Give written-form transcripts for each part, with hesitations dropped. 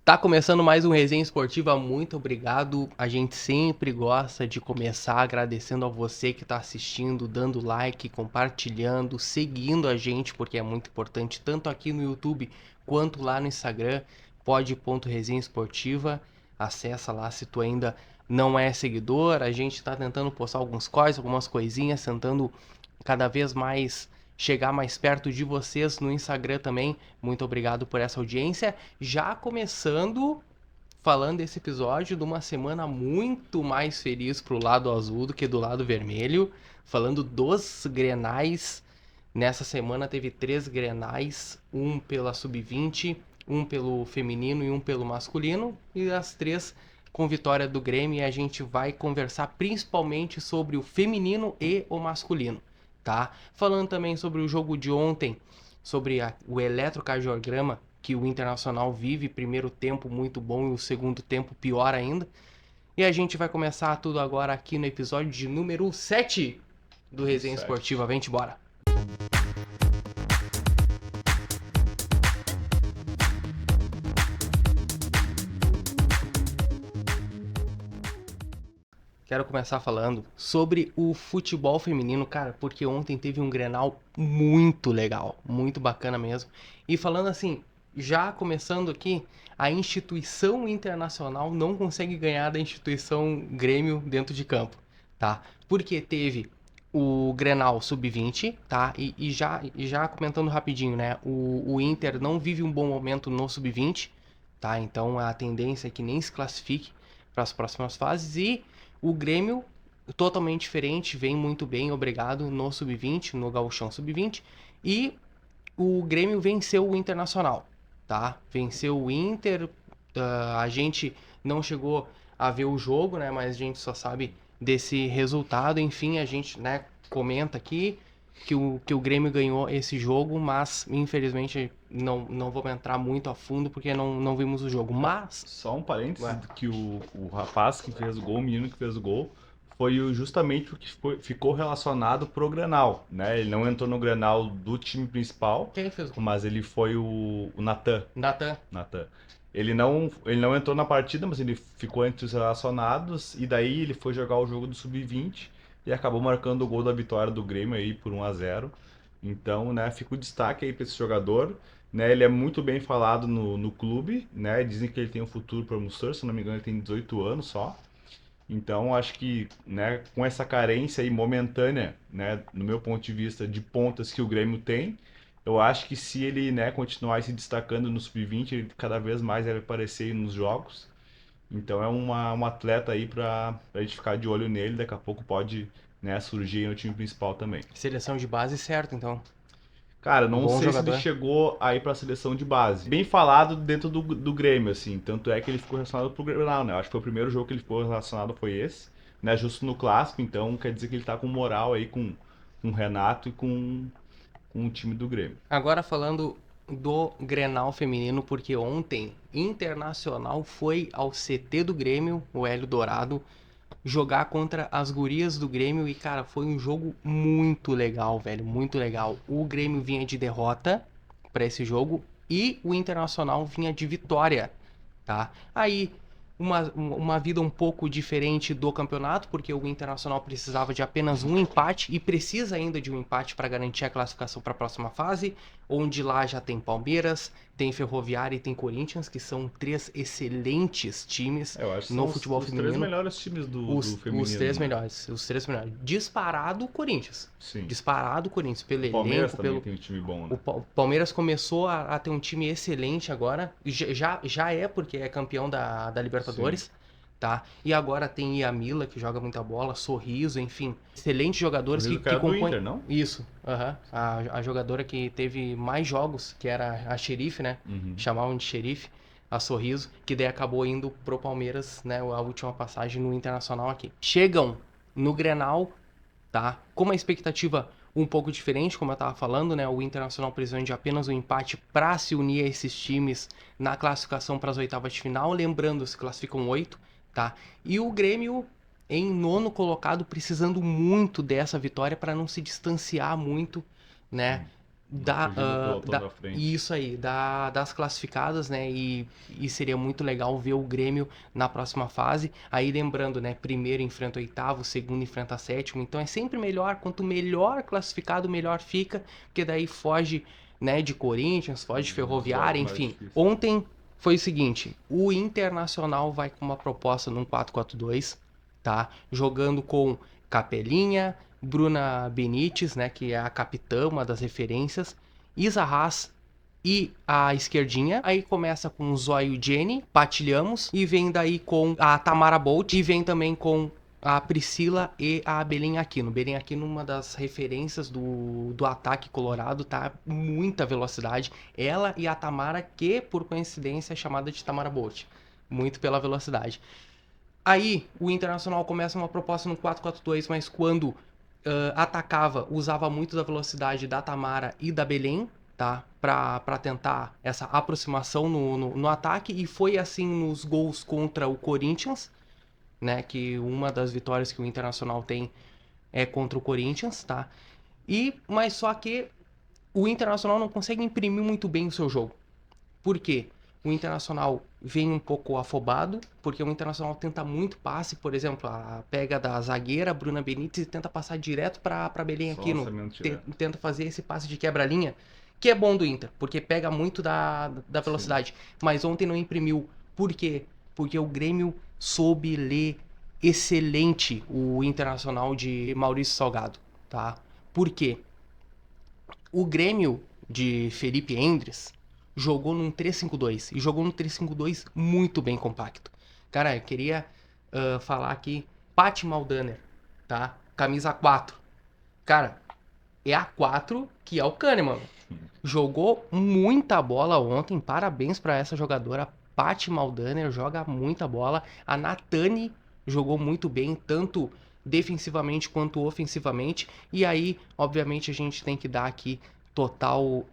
Tá começando mais um Resenha Esportiva, muito obrigado. A gente sempre gosta de começar agradecendo a você que tá assistindo, dando like, compartilhando, seguindo a gente, porque é muito importante, tanto aqui no YouTube quanto lá no Instagram, pod.resenha esportiva. Acessa lá se tu ainda não é seguidor. A gente tá tentando postar alguns cortes, algumas coisinhas, tentando cada vez mais chegar mais perto de vocês no Instagram também. Muito obrigado por essa audiência. Já começando falando desse episódio de uma semana muito mais feliz pro lado azul do que do lado vermelho. Falando dos Grenais. Nessa semana teve 3 Grenais, um pela Sub-20, um pelo feminino e um pelo masculino. E as 3 com vitória do Grêmio, e a gente vai conversar principalmente sobre o feminino e o masculino, tá? Falando também sobre o jogo de ontem, sobre o eletrocardiograma que o Internacional vive, primeiro tempo muito bom e o segundo tempo pior ainda. E a gente vai começar tudo agora aqui no episódio de número 7 do Resenha Esportiva. Vem embora. Quero começar falando sobre o futebol feminino, cara, porque ontem teve um Grenal muito legal, muito bacana mesmo. E falando assim, já começando aqui, a instituição internacional não consegue ganhar da instituição Grêmio dentro de campo, tá? Porque teve o Grenal Sub-20, tá? E já comentando rapidinho, né? O Inter não vive um bom momento no Sub-20, tá? Então a tendência é que nem se classifique para as próximas fases. E o Grêmio, totalmente diferente, vem muito bem, obrigado, no Sub-20, no Gauchão Sub-20. E o Grêmio venceu o Internacional, tá? Venceu o Inter, a gente não chegou a ver o jogo, né? Mas a gente só sabe desse resultado. Enfim, a gente, né, comenta aqui que o Grêmio ganhou esse jogo, mas infelizmente não vou entrar muito a fundo porque não vimos o jogo. Mas Só um parênteses, que o rapaz que fez o gol, o menino que fez o gol, foi justamente o que ficou relacionado pro Grenal, né? Ele não entrou no Grenal do time principal, quem fez o gol? mas ele foi o Natan. Natan. Natan. Ele não entrou na partida, mas ele ficou entre os relacionados, e daí ele foi jogar o jogo do Sub-20 e acabou marcando o gol da vitória do Grêmio aí por 1-0. Então, né, fica o destaque aí para esse jogador. Né, ele é muito bem falado no clube, né? Dizem que ele tem um futuro promissor, se não me engano, ele tem 18 anos só. Então, acho que, né, com essa carência aí momentânea, né, no meu ponto de vista, de pontas que o Grêmio tem, eu acho que se ele, né, continuar se destacando no Sub-20, ele cada vez mais deve aparecer nos jogos. Então, é um atleta aí para a gente ficar de olho nele, daqui a pouco pode, né, surgir aí no time principal também. Seleção de base certo, então. Cara, não Bom sei se ele jogador. chegou aí pra seleção de base. Bem falado dentro do Grêmio, assim. Tanto é que ele ficou relacionado pro Grenal, né? Acho que foi o primeiro jogo que ele ficou relacionado foi esse. Né? Justo no clássico, então quer dizer que ele tá com moral aí com o Renato e com o time do Grêmio. Agora falando do Grenal feminino, porque ontem Internacional foi ao CT do Grêmio, o Hélio Dourado, jogar contra as gurias do Grêmio e, cara, foi um jogo muito legal, velho, muito legal. O Grêmio vinha de derrota para esse jogo e o Internacional vinha de vitória, tá? Aí uma vida um pouco diferente do campeonato, porque o Internacional precisava de apenas um empate e precisa ainda de um empate para garantir a classificação para a próxima fase, onde lá já tem Palmeiras, tem Ferroviária e tem Corinthians, que são 3 excelentes times Eu acho que no são futebol os três feminino. melhores times do Os feminino, 3 né? melhores, os 3 melhores. Disparado o Corinthians. Sim. Disparado o Corinthians, pelo O Palmeiras elenco, também pelo, tem um time bom, o né? Palmeiras começou a ter um time excelente agora. Já é porque é campeão da Sim. Libertadores, tá? E agora tem Iamila, que joga muita bola, Sorriso, enfim. Excelentes jogadores Sorriso que que era do compõem. Inter, não? Isso, a jogadora que teve mais jogos, que era a Xerife, né? Uhum. Chamavam de Xerife, a Sorriso, que daí acabou indo pro Palmeiras, né? A última passagem no Internacional aqui. Chegam no Grenal, tá? Com uma expectativa um pouco diferente, como eu tava falando, né? O Internacional precisando de apenas um empate para se unir a esses times na classificação para as oitavas de final. Lembrando, se classificam 8, tá? E o Grêmio em nono colocado, precisando muito dessa vitória para não se distanciar muito, né? Da, fugindo o pelotão da, da frente. isso aí, das classificadas, né? E seria muito legal ver o Grêmio na próxima fase. Aí lembrando, né? Primeiro enfrenta o oitavo, segundo enfrenta a sétimo. Então é sempre melhor, quanto melhor classificado, melhor fica, porque daí foge, né, de Corinthians, foge de Dos jogos Ferroviária, mais enfim. difíceis. Ontem foi o seguinte: o Internacional vai com uma proposta num 4-4-2, tá? Jogando com Capelinha, Bruna Benítez, né, que é a capitã, uma das referências, Isa Haas e a esquerdinha. Aí começa com Zóio e Jenny, Patilhamos, e vem daí com a Tamara Bolt, e vem também com a Priscila e a Belém Aquino. Belém Aquino, uma das referências do ataque colorado, tá? Muita velocidade. Ela e a Tamara, que por coincidência é chamada de Tamara Bolt. Muito pela velocidade. Aí o Internacional começa uma proposta no 4-4-2, mas quando atacava, usava muito da velocidade da Tamara e da Belém, tá? Pra tentar essa aproximação no ataque. E foi assim nos gols contra o Corinthians, né? Que uma das vitórias que o Internacional tem é contra o Corinthians, tá? Mas só que o Internacional não consegue imprimir muito bem o seu jogo. Por quê? O Internacional vem um pouco afobado, porque o Internacional tenta muito passe, por exemplo, pega da zagueira Bruna Benítez e tenta passar direto para Belém Só Aquino, lançamento direto. tenta fazer esse passe de quebra-linha, que é bom do Inter, porque pega muito da velocidade. Mas ontem não imprimiu. Por quê? Porque o Grêmio soube ler excelente o Internacional de Maurício Salgado, tá? Por quê? O Grêmio de Felipe Endres jogou num 3-5-2 e jogou num 3-5-2 muito bem compacto. Cara, eu queria falar aqui, Pati Maldaner, tá? Camisa 4. Cara, é a 4 que é o Kahneman. Jogou muita bola ontem, parabéns para essa jogadora. Pati Maldaner joga muita bola. A Natani jogou muito bem, tanto defensivamente quanto ofensivamente. E aí, obviamente, a gente tem que dar aqui total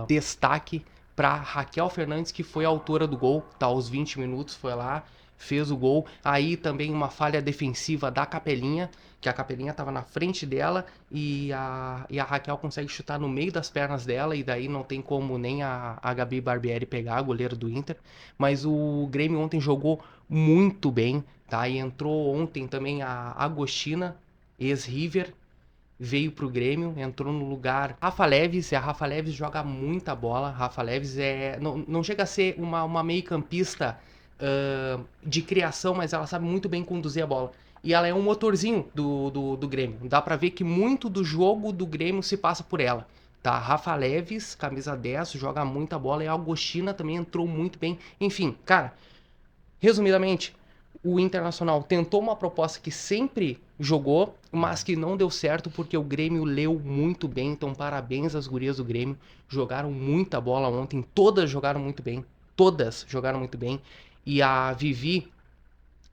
destaque para Raquel Fernandes, que foi a autora do gol, tá? Aos 20 minutos foi lá, fez o gol. Aí também uma falha defensiva da Capelinha, que a Capelinha estava na frente dela e a Raquel consegue chutar no meio das pernas dela, e daí não tem como nem a Gabi Barbieri pegar, a goleira do Inter. Mas o Grêmio ontem jogou muito bem, tá? E entrou ontem também a Agostina, ex-River, veio pro Grêmio, entrou no lugar Rafa Leves, e a Rafa Leves joga muita bola. Rafa Leves não chega a ser uma meio-campista de criação, mas ela sabe muito bem conduzir a bola. E ela é um motorzinho do Grêmio. Dá pra ver que muito do jogo do Grêmio se passa por ela. Tá, Rafa Leves, camisa 10, joga muita bola. E a Agostina também entrou muito bem. Enfim, cara, resumidamente, o Internacional tentou uma proposta que sempre jogou, mas que não deu certo porque o Grêmio leu muito bem. Então, parabéns às gurias do Grêmio. Jogaram muita bola ontem, todas jogaram muito bem. Todas jogaram muito bem. E a Vivi,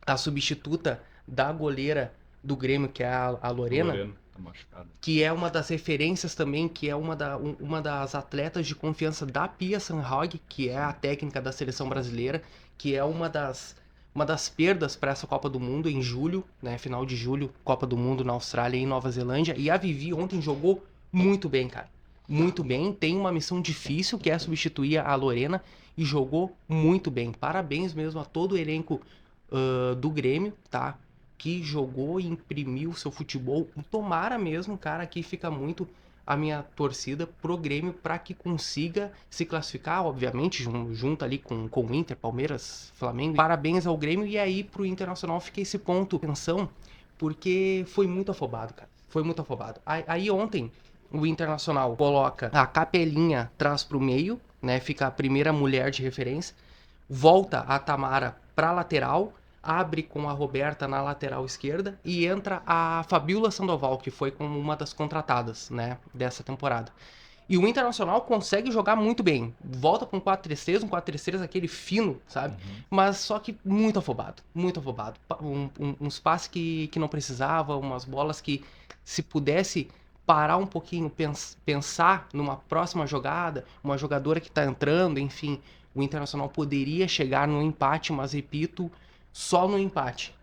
a substituta da goleira do Grêmio, que é a Lorena, Tá machucado. que é uma das referências também, que é uma das atletas de confiança da Pia Sanhag, que é a técnica da seleção brasileira, que é uma das perdas para essa Copa do Mundo em julho, né, final de julho, Copa do Mundo na Austrália e em Nova Zelândia. E a Vivi ontem jogou muito bem, cara. Muito bem, tem uma missão difícil que é substituir a Lorena e jogou muito bem. Parabéns mesmo a todo o elenco do Grêmio, tá? Que jogou e imprimiu seu futebol. Tomara mesmo, cara, aqui fica muito a minha torcida pro Grêmio para que consiga se classificar, obviamente, junto ali com o Inter, Palmeiras, Flamengo. Parabéns ao Grêmio, e aí pro Internacional fica esse ponto de atenção, porque foi muito afobado, cara. Foi muito afobado. Aí ontem o Internacional coloca a Capelinha traz pro meio, né? Fica a primeira mulher de referência. Volta a Tamara pra lateral, abre com a Roberta na lateral esquerda e entra a Fabiola Sandoval, que foi como uma das contratadas, né, dessa temporada. E o Internacional consegue jogar muito bem. Volta com um 4-3-3, um 4-3-3 aquele fino, sabe? Mas só que muito afobado, muito afobado. Uns passes que não precisava, umas bolas que se pudesse parar um pouquinho, pensar numa próxima jogada, uma jogadora que tá entrando, enfim, o Internacional poderia chegar no empate, mas repito, só no empate.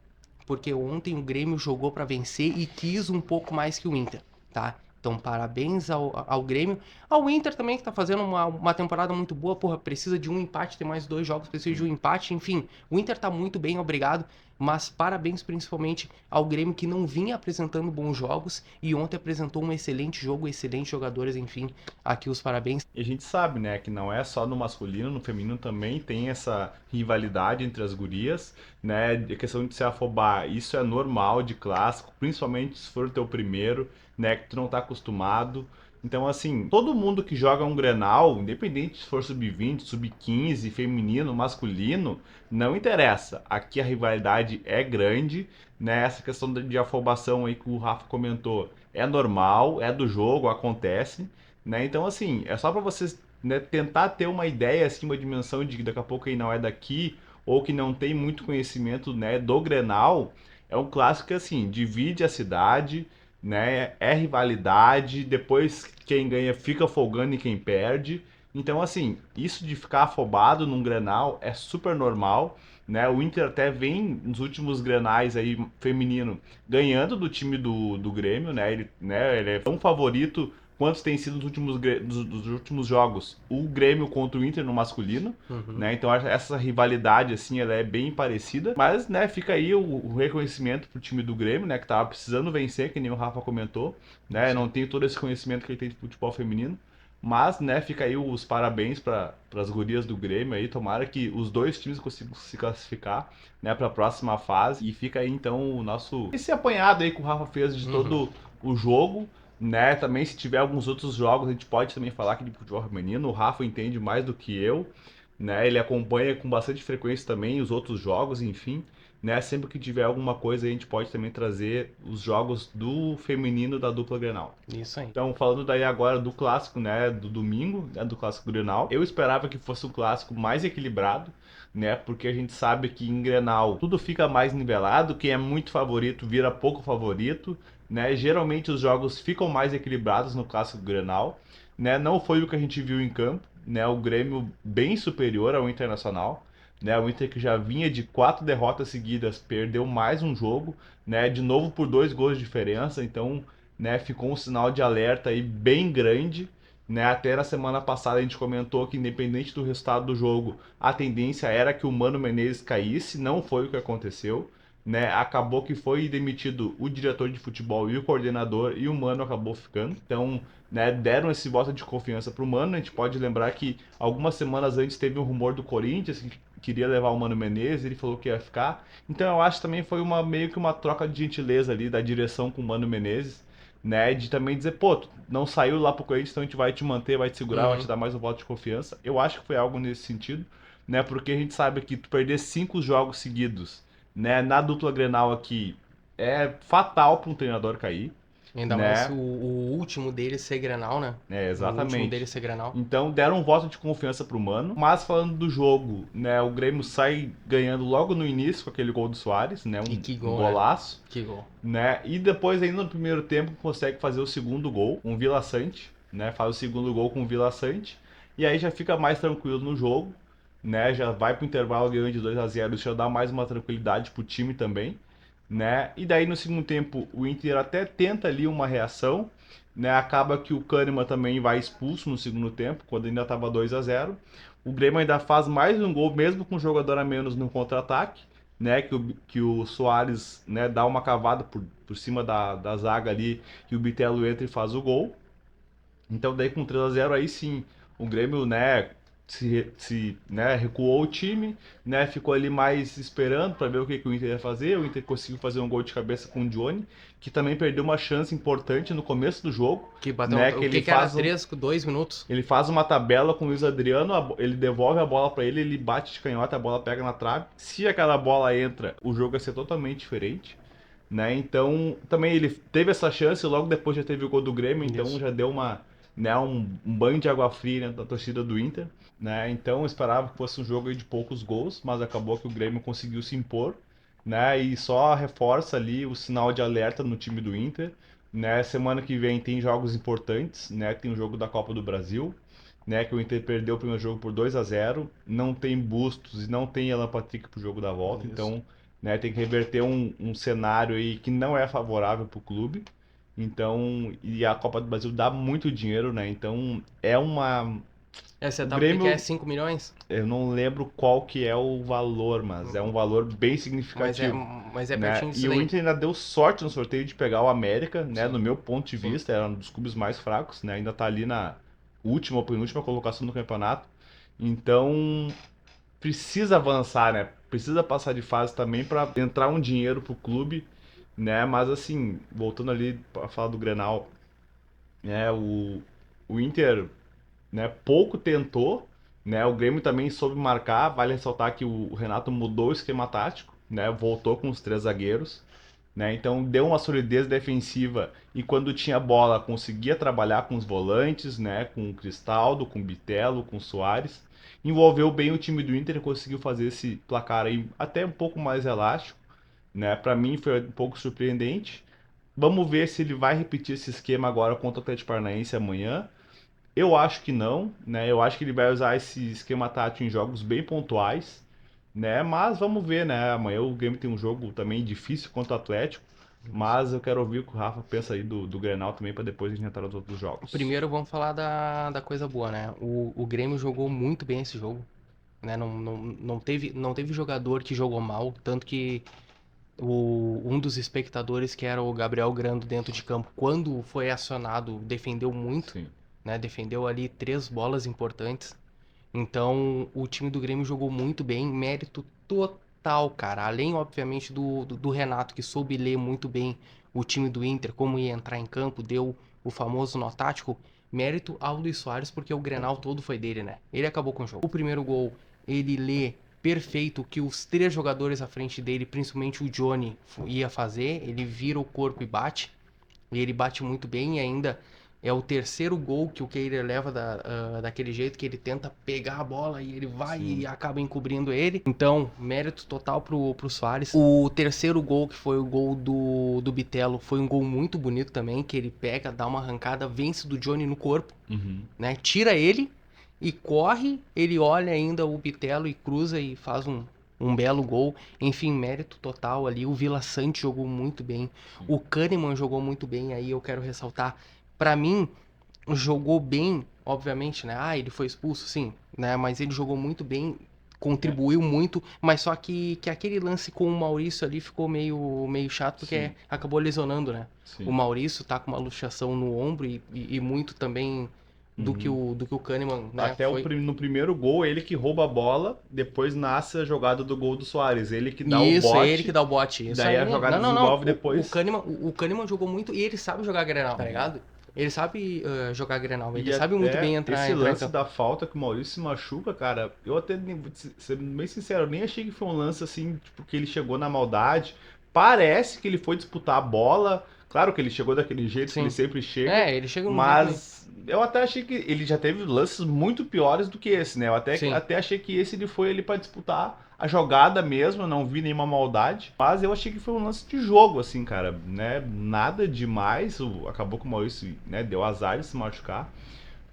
Porque ontem o Grêmio jogou para vencer e quis um pouco mais que o Inter, tá? Então, parabéns ao Grêmio. Ao Inter também, que tá fazendo uma temporada muito boa. Porra, precisa de um empate, tem mais 2 jogos, precisa de um empate. Enfim, o Inter tá muito bem, obrigado. Mas parabéns principalmente ao Grêmio, que não vinha apresentando bons jogos. E ontem apresentou um excelente jogo, excelentes jogadores, enfim. Aqui os parabéns. E a gente sabe, né, que não é só no masculino, no feminino também tem essa rivalidade entre as gurias, né? A questão de se afobar, isso é normal de clássico, principalmente se for o teu primeiro, né, que tu não tá acostumado. Então, assim, todo mundo que joga um Grenal, independente se for sub-20, sub-15, feminino, masculino, não interessa. Aqui a rivalidade é grande, né? Essa questão de afobação aí que o Rafa comentou é normal, é do jogo, acontece. Né? Então, assim, é só para vocês, né, tentar ter uma ideia, assim, uma dimensão de que daqui a pouco aí não é daqui, ou que não tem muito conhecimento, né, do Grenal. É um clássico que, assim, divide a cidade, né, é rivalidade, depois quem ganha fica folgando em quem perde. Então, assim, isso de ficar afobado num Grenal é super normal, né? O Inter até vem nos últimos Grenais aí, feminino, ganhando do time do Grêmio, né? Ele é tão favorito quantos tem sido dos últimos jogos o Grêmio contra o Inter no masculino, Uhum. né? Então essa rivalidade assim, ela é bem parecida, mas né, fica aí o reconhecimento pro time do Grêmio, né, que tava precisando vencer, que nem o Rafa comentou, né? Sim. Não tem todo esse conhecimento que ele tem de futebol feminino. Mas, né, fica aí os parabéns para as gurias do Grêmio aí. Tomara que os dois times consigam se classificar, né, para a próxima fase. E fica aí então o nosso esse apanhado aí que o Rafa fez de Uhum. todo o jogo, né? Também se tiver alguns outros jogos, a gente pode também falar aqui de futebol feminino. O Rafa entende mais do que eu, né? Ele acompanha com bastante frequência também os outros jogos, enfim, né? Sempre que tiver alguma coisa, a gente pode também trazer os jogos do feminino da dupla Grenal. Isso aí. Então, falando daí agora do clássico, né, do domingo, né, do clássico Grenal, eu esperava que fosse um clássico mais equilibrado, né, porque a gente sabe que em Grenal tudo fica mais nivelado, quem é muito favorito vira pouco favorito, né, geralmente os jogos ficam mais equilibrados no clássico Grenal, né, não foi o que a gente viu em campo, né, o Grêmio bem superior ao Internacional, né, o Inter que já vinha de 4 derrotas seguidas perdeu mais um jogo, né, de novo por 2 gols de diferença, então né, ficou um sinal de alerta aí bem grande, né? Até na semana passada a gente comentou que independente do resultado do jogo, a tendência era que o Mano Menezes caísse, não foi o que aconteceu, né? Acabou que foi demitido o diretor de futebol e o coordenador e o Mano acabou ficando. Então, né, deram esse voto de confiança pro Mano. A gente pode lembrar que algumas semanas antes teve um rumor do Corinthians que queria levar o Mano Menezes, ele falou que ia ficar. Então eu acho que também foi uma meio que uma troca de gentileza ali da direção com o Mano Menezes, né? De também dizer, pô, tu não saiu lá pro Corinthians, então a gente vai te manter, vai te segurar, vai te Uhum. dar mais um voto de confiança. Eu acho que foi algo nesse sentido, né? Porque a gente sabe que tu perder 5 jogos seguidos, né? Na dupla Grenal aqui é fatal para um treinador cair, Ainda mais o né? último dele ser Grenal, né? É, O último dele exatamente. ser Grenal. Então deram um voto de confiança pro Mano. Mas falando do jogo, né? O Grêmio sai ganhando logo no início com aquele gol do Soares, né? E Um, que um gol, né? golaço. Que gol. Né? E depois ainda no primeiro tempo consegue fazer o segundo gol, um Vila Sante, né? Faz o segundo gol com o Vila Sante e aí já fica mais tranquilo no jogo, né? Já vai pro intervalo ganhando de 2-0, isso já dá mais uma tranquilidade pro time também, né? E daí no segundo tempo o Inter até tenta ali uma reação, né? Acaba que o Kahneman também vai expulso no segundo tempo, quando ainda estava 2-0. O Grêmio ainda faz mais um gol mesmo com um jogador a menos no contra-ataque, né, que o Soares, né, dá uma cavada por cima da zaga ali, que o Bitelo entra e faz o gol. Então daí com 3-0 aí sim, o Grêmio, né, né, recuou o time, né, ficou ali mais esperando para ver o que o Inter ia fazer. O Inter conseguiu fazer um gol de cabeça com o Dione, que também perdeu uma chance importante no começo do jogo, Que bateu. né, que O que que era? 2 minutos? ele faz uma tabela com o Luiz Adriano, ele devolve a bola para ele, ele bate de canhota, a bola pega na trave. Se aquela bola entra, o jogo vai ser totalmente diferente, né? Então, também ele teve essa chance, logo depois já teve o gol do Grêmio, então Isso. já deu né, um banho de água fria, né, da torcida do Inter, né? Então, eu esperava que fosse um jogo aí de poucos gols, mas acabou que o Grêmio conseguiu se impor, né? E só reforça ali o sinal de alerta no time do Inter, né? Semana que vem tem jogos importantes, né? Tem o jogo da Copa do Brasil, né? Que o Inter perdeu o primeiro jogo por 2-0, não tem Bustos e não tem Alan Patrick pro jogo da volta, Isso. então, né? Tem que reverter um cenário aí que não é favorável pro clube, Então, e a Copa do Brasil dá muito dinheiro, né? Então, é uma. Você O tá porque é Grêmio, 5 milhões? eu não lembro qual que é o valor, mas é um valor bem Mas é, significativo, mas é né? pertinho disso E o daí. Inter ainda deu sorte no sorteio de pegar o América, né? Sim, No meu ponto de sim. vista, era um dos clubes mais fracos, né? Ainda tá ali na última ou penúltima colocação do campeonato. Então, precisa avançar, né? Precisa passar de fase também para entrar um dinheiro pro clube, né? Mas assim, voltando ali para falar do Grenal, né? O Inter, né? Pouco tentou, né? O Grêmio também soube marcar. Vale ressaltar que o Renato mudou o esquema tático, né? Voltou com os três zagueiros, né? Então deu uma solidez defensiva e quando tinha bola conseguia trabalhar com os volantes, né? Com o Cristaldo, com o Bitelo, com o Soares. Envolveu bem o time do Inter e conseguiu fazer esse placar aí até um pouco mais elástico, né? Para mim foi um pouco surpreendente. Vamos ver se ele vai repetir esse esquema agora contra o Atlético Paranaense amanhã. Eu acho que não, né? Eu acho que ele vai usar esse esquema tático em jogos bem pontuais, né? Mas vamos ver, né? Amanhã o Grêmio tem um jogo também difícil contra o Atlético, mas eu quero ouvir o que o Rafa pensa aí do Grenal também para depois a gente entrar nos outros jogos. Primeiro vamos falar da coisa boa, né? O Grêmio jogou muito bem esse jogo, né? Não teve jogador que jogou mal, tanto que um dos espectadores, que era o Gabriel Grando dentro de campo, quando foi acionado, defendeu muito, Sim. né? Defendeu ali 3 bolas importantes. Então, o time do Grêmio jogou muito bem, mérito total, cara. Além, obviamente, do Renato, que soube ler muito bem o time do Inter, como ia entrar em campo, deu o famoso nó tático. Mérito ao Luis Soares, porque o Grenal todo foi dele, né? Ele acabou com o jogo. O primeiro gol, ele lê perfeito o que os 3 jogadores à frente dele, principalmente o Johnny, ia fazer. Ele vira o corpo e bate. E ele bate muito bem e ainda é o terceiro gol que o Kehler leva daquele jeito, que ele tenta pegar a bola e ele vai Sim. e acaba encobrindo ele. Então, mérito total pro Soares. O terceiro gol, que foi o gol do Bitelo, foi um gol muito bonito também, que ele pega, dá uma arrancada, vence do Johnny no corpo, Uhum. né? Tira ele e corre, ele olha ainda o Bitelo e cruza e faz um belo gol. Enfim, mérito total ali. O Vila Sante jogou muito bem. Sim. O Kahneman jogou muito bem. Aí eu quero ressaltar. Pra mim, jogou bem, obviamente, né? Ah, ele foi expulso, sim, né? Mas ele jogou muito bem, É, contribuiu muito. Mas só que aquele lance com o Maurício ali ficou meio chato, porque sim. acabou lesionando, né? O Sim. Maurício tá com uma luxação no ombro e muito também Uhum. do que o Kahneman, né? Até Foi. no primeiro gol, ele que rouba a bola, depois nasce a jogada do gol do Soares. Ele que dá o Isso, é ele que bote, dá o bote. Isso daí a aí. jogada Não, não, não. desenvolve O depois. Kahneman, o Kahneman jogou muito e ele sabe jogar Grenal, tá Uhum. ligado? Ele sabe jogar Grenal. Ele E sabe muito bem até entrar, esse entrar em lance campo. da falta que o Maurício se machuca, cara, eu até, sendo bem sincero, eu nem achei que foi um lance assim, tipo, que ele chegou na maldade. Parece que ele foi disputar a bola. Claro que ele chegou daquele jeito que ele Sim. sempre chega, É, ele chega num jeito meio. mas eu até achei que ele já teve lances muito piores do que esse, né? Eu Sim. até achei que esse ele foi ali pra disputar a jogada mesmo, eu não vi nenhuma maldade, mas eu achei que foi um lance de jogo, assim, cara, né? Nada demais, acabou que o Maurício, né, deu azar de se machucar.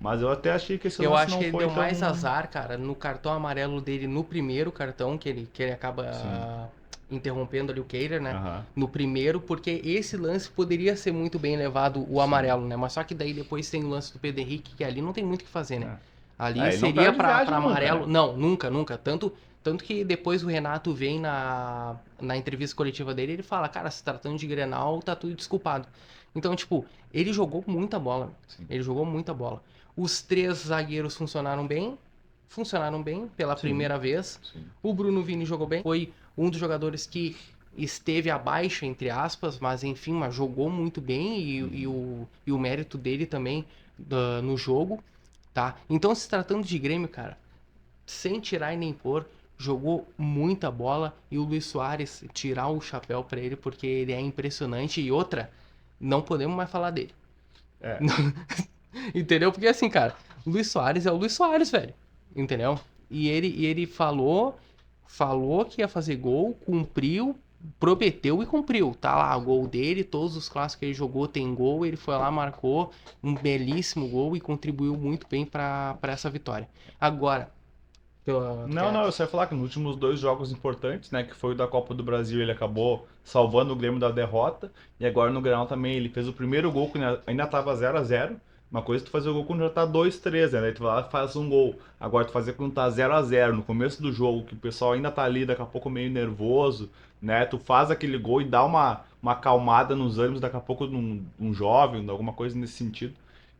Mas eu até achei que esse Eu lance acho que não ele foi deu tão. mais azar, cara, no cartão amarelo dele, no primeiro cartão, que ele acaba Sim. interrompendo ali o Kehler, né? Aham. No primeiro, porque esse lance poderia ser muito bem levado o Sim. amarelo, né? Mas só que daí depois tem o lance do Pedro Henrique, que ali não tem muito o que fazer, né? É. Ali É, ele não seria perde pra viagem nunca, amarelo. né? Não, nunca, nunca. Tanto que depois o Renato vem na entrevista coletiva dele, ele fala, cara, se tratando de Grenal, tá tudo desculpado. Então, tipo, ele jogou muita bola. Sim. Ele jogou muita bola. Os 3 zagueiros funcionaram bem pela Sim. primeira vez. Sim. O Bruno Vini jogou bem. Foi um dos jogadores que esteve abaixo, entre aspas, mas jogou muito bem e o mérito dele também no jogo, tá? Então, se tratando de Grêmio, cara, sem tirar e nem pôr, jogou muita bola e o Luis Soares, tirar o chapéu pra ele, porque ele é impressionante. E outra, não podemos mais falar dele. É. Entendeu? Porque assim, cara, o Luis Soares é o Luis Soares, velho. Entendeu? E ele falou que ia fazer gol, cumpriu, prometeu e cumpriu. Tá lá, o gol dele, todos os clássicos que ele jogou tem gol, ele foi lá, marcou um belíssimo gol e contribuiu muito bem pra essa vitória. Agora, Tu Não, quer... não, eu só ia falar que nos últimos dois jogos importantes, né, que foi o da Copa do Brasil, ele acabou salvando o Grêmio da derrota, e agora no Grenal também ele fez o primeiro gol que ainda tava 0-0. Uma coisa é tu fazer o gol quando já tá 2-3, né, daí tu vai lá e faz um gol. Agora tu fazer quando tá 0-0 no começo do jogo, que o pessoal ainda tá ali, daqui a pouco meio nervoso, né, tu faz aquele gol e dá uma acalmada nos ânimos, daqui a pouco um jovem, alguma coisa nesse sentido.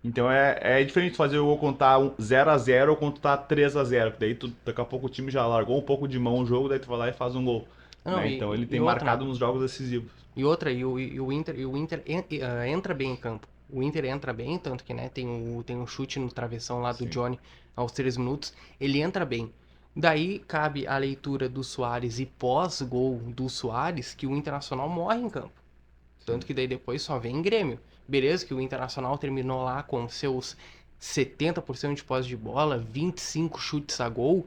Então é diferente fazer o gol quando tá 0-0 ou quando tá 3-0. Daí daqui a pouco o time já largou um pouco de mão o jogo, daí tu vai lá e faz um gol. Não, Né? Então ele e tem outra, né? marcado nos jogos decisivos. E o Inter entra bem em campo. O Inter entra bem, tanto que, né, tem um chute no travessão lá do Sim. Johnny aos 3 minutos. Ele entra bem. Daí cabe a leitura do Soares e pós-gol do Soares que o Internacional morre em campo. Tanto que daí depois só vem Grêmio. Beleza que o Internacional terminou lá com seus 70% de posse de bola, 25 chutes a gol,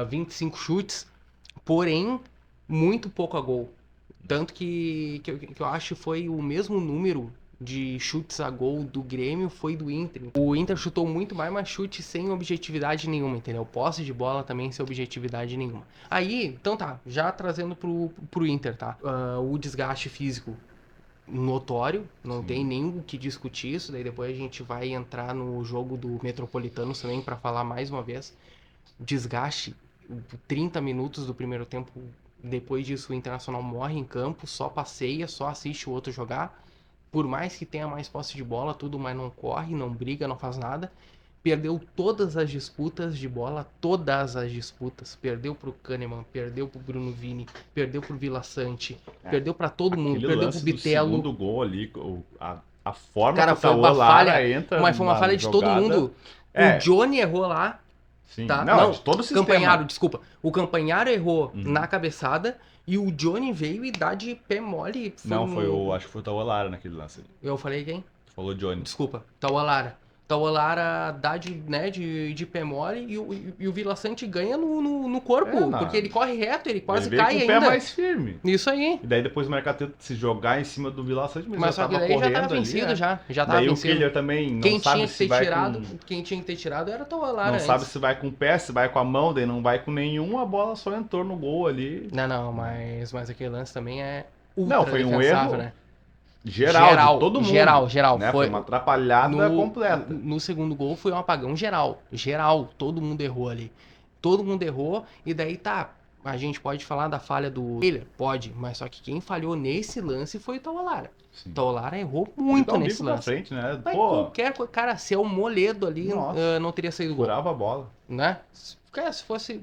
25 chutes, porém muito pouco a gol. Tanto que eu acho que foi o mesmo número de chutes a gol do Grêmio foi do Inter. O Inter chutou muito mais, mas chute sem objetividade nenhuma, entendeu? Posse de bola também sem objetividade nenhuma. Aí, então tá, já trazendo pro Inter, tá? O desgaste físico notório, não Sim. tem nem o que discutir isso. Daí depois a gente vai entrar no jogo do Metropolitano também para falar mais uma vez. Desgaste, 30 minutos do primeiro tempo. Depois disso, o Internacional morre em campo, só passeia, só assiste o outro jogar. Por mais que tenha mais posse de bola, tudo, mas não corre, não briga, não faz nada. Perdeu todas as disputas de bola, todas as disputas. Perdeu pro Kahneman, perdeu pro Bruno Vini, perdeu pro Vila Sante, perdeu pra todo mundo, Aquele perdeu pro lance do Bitelo. segundo gol ali, a forma que Cara, o foi Tauan uma falha, Lara entra mas foi uma na falha de todo jogada. mundo. O É, Johnny errou lá, sim. tá? Não, é Não, de todo o sistema. Campanharo, desculpa. O Campanharo errou Uhum. na cabeçada e o Johnny veio e dá de pé mole. Foi Não, um. acho que foi o Tauan Lara naquele lance ali. Eu falei quem? Tu falou Johnny. Desculpa, Taualara. Taualara dá de pé mole e o Vila Sante ganha no É, corpo, porque ele corre reto, ele ele quase veio com cai o pé ainda. mais firme. Isso aí. E daí depois o mercado tenta se jogar em cima do Vila Sante, mas já Mas só que tava daí já tava correndo ali, vencido né? já tava Daí o vencido. Kehler também não sabe se vai com. Quem tinha que ter tirado era o Taualara Não sabe antes. se vai com o pé, se vai com a mão, daí não vai com nenhum, a bola só entrou no gol ali. Não, mas aquele lance também é Não, ultra foi um defensável, erro né? geral, de todo mundo. Geral. Né? Foi uma atrapalhada completa. No segundo gol foi um apagão geral. Todo mundo errou ali. Todo mundo errou e daí tá. A gente pode falar da falha do Taylor? Pode, mas só que quem falhou nesse lance foi o Taualara. O Sim. Taualara errou Ele dá muito um nesse bico pra lance. frente, né? Mas Pô, cara, se é o Moledo ali, nossa, não teria saído gol, furava a bola. né? Cara, se fosse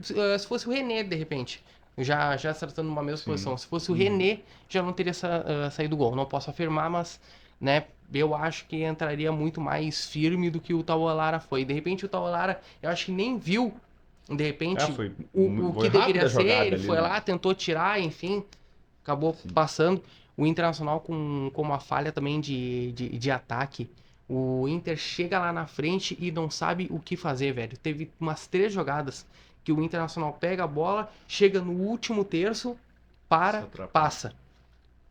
o René, de repente, já se tratando numa mesma Sim. posição, se fosse o René, já não teria saído gol. Não posso afirmar, mas, né, eu acho que entraria muito mais firme do que o Taualara foi. De repente, o Taualara, eu acho que nem viu, de É, repente, foi, o foi que deveria rápida a ser, jogada ele ali, foi né? lá, tentou tirar, enfim, acabou Sim. passando. O Internacional com uma falha também de ataque. O Inter chega lá na frente e não sabe o que fazer, velho. Teve umas 3 jogadas que o Internacional pega a bola, chega no último terço, Se atrapalha. passa.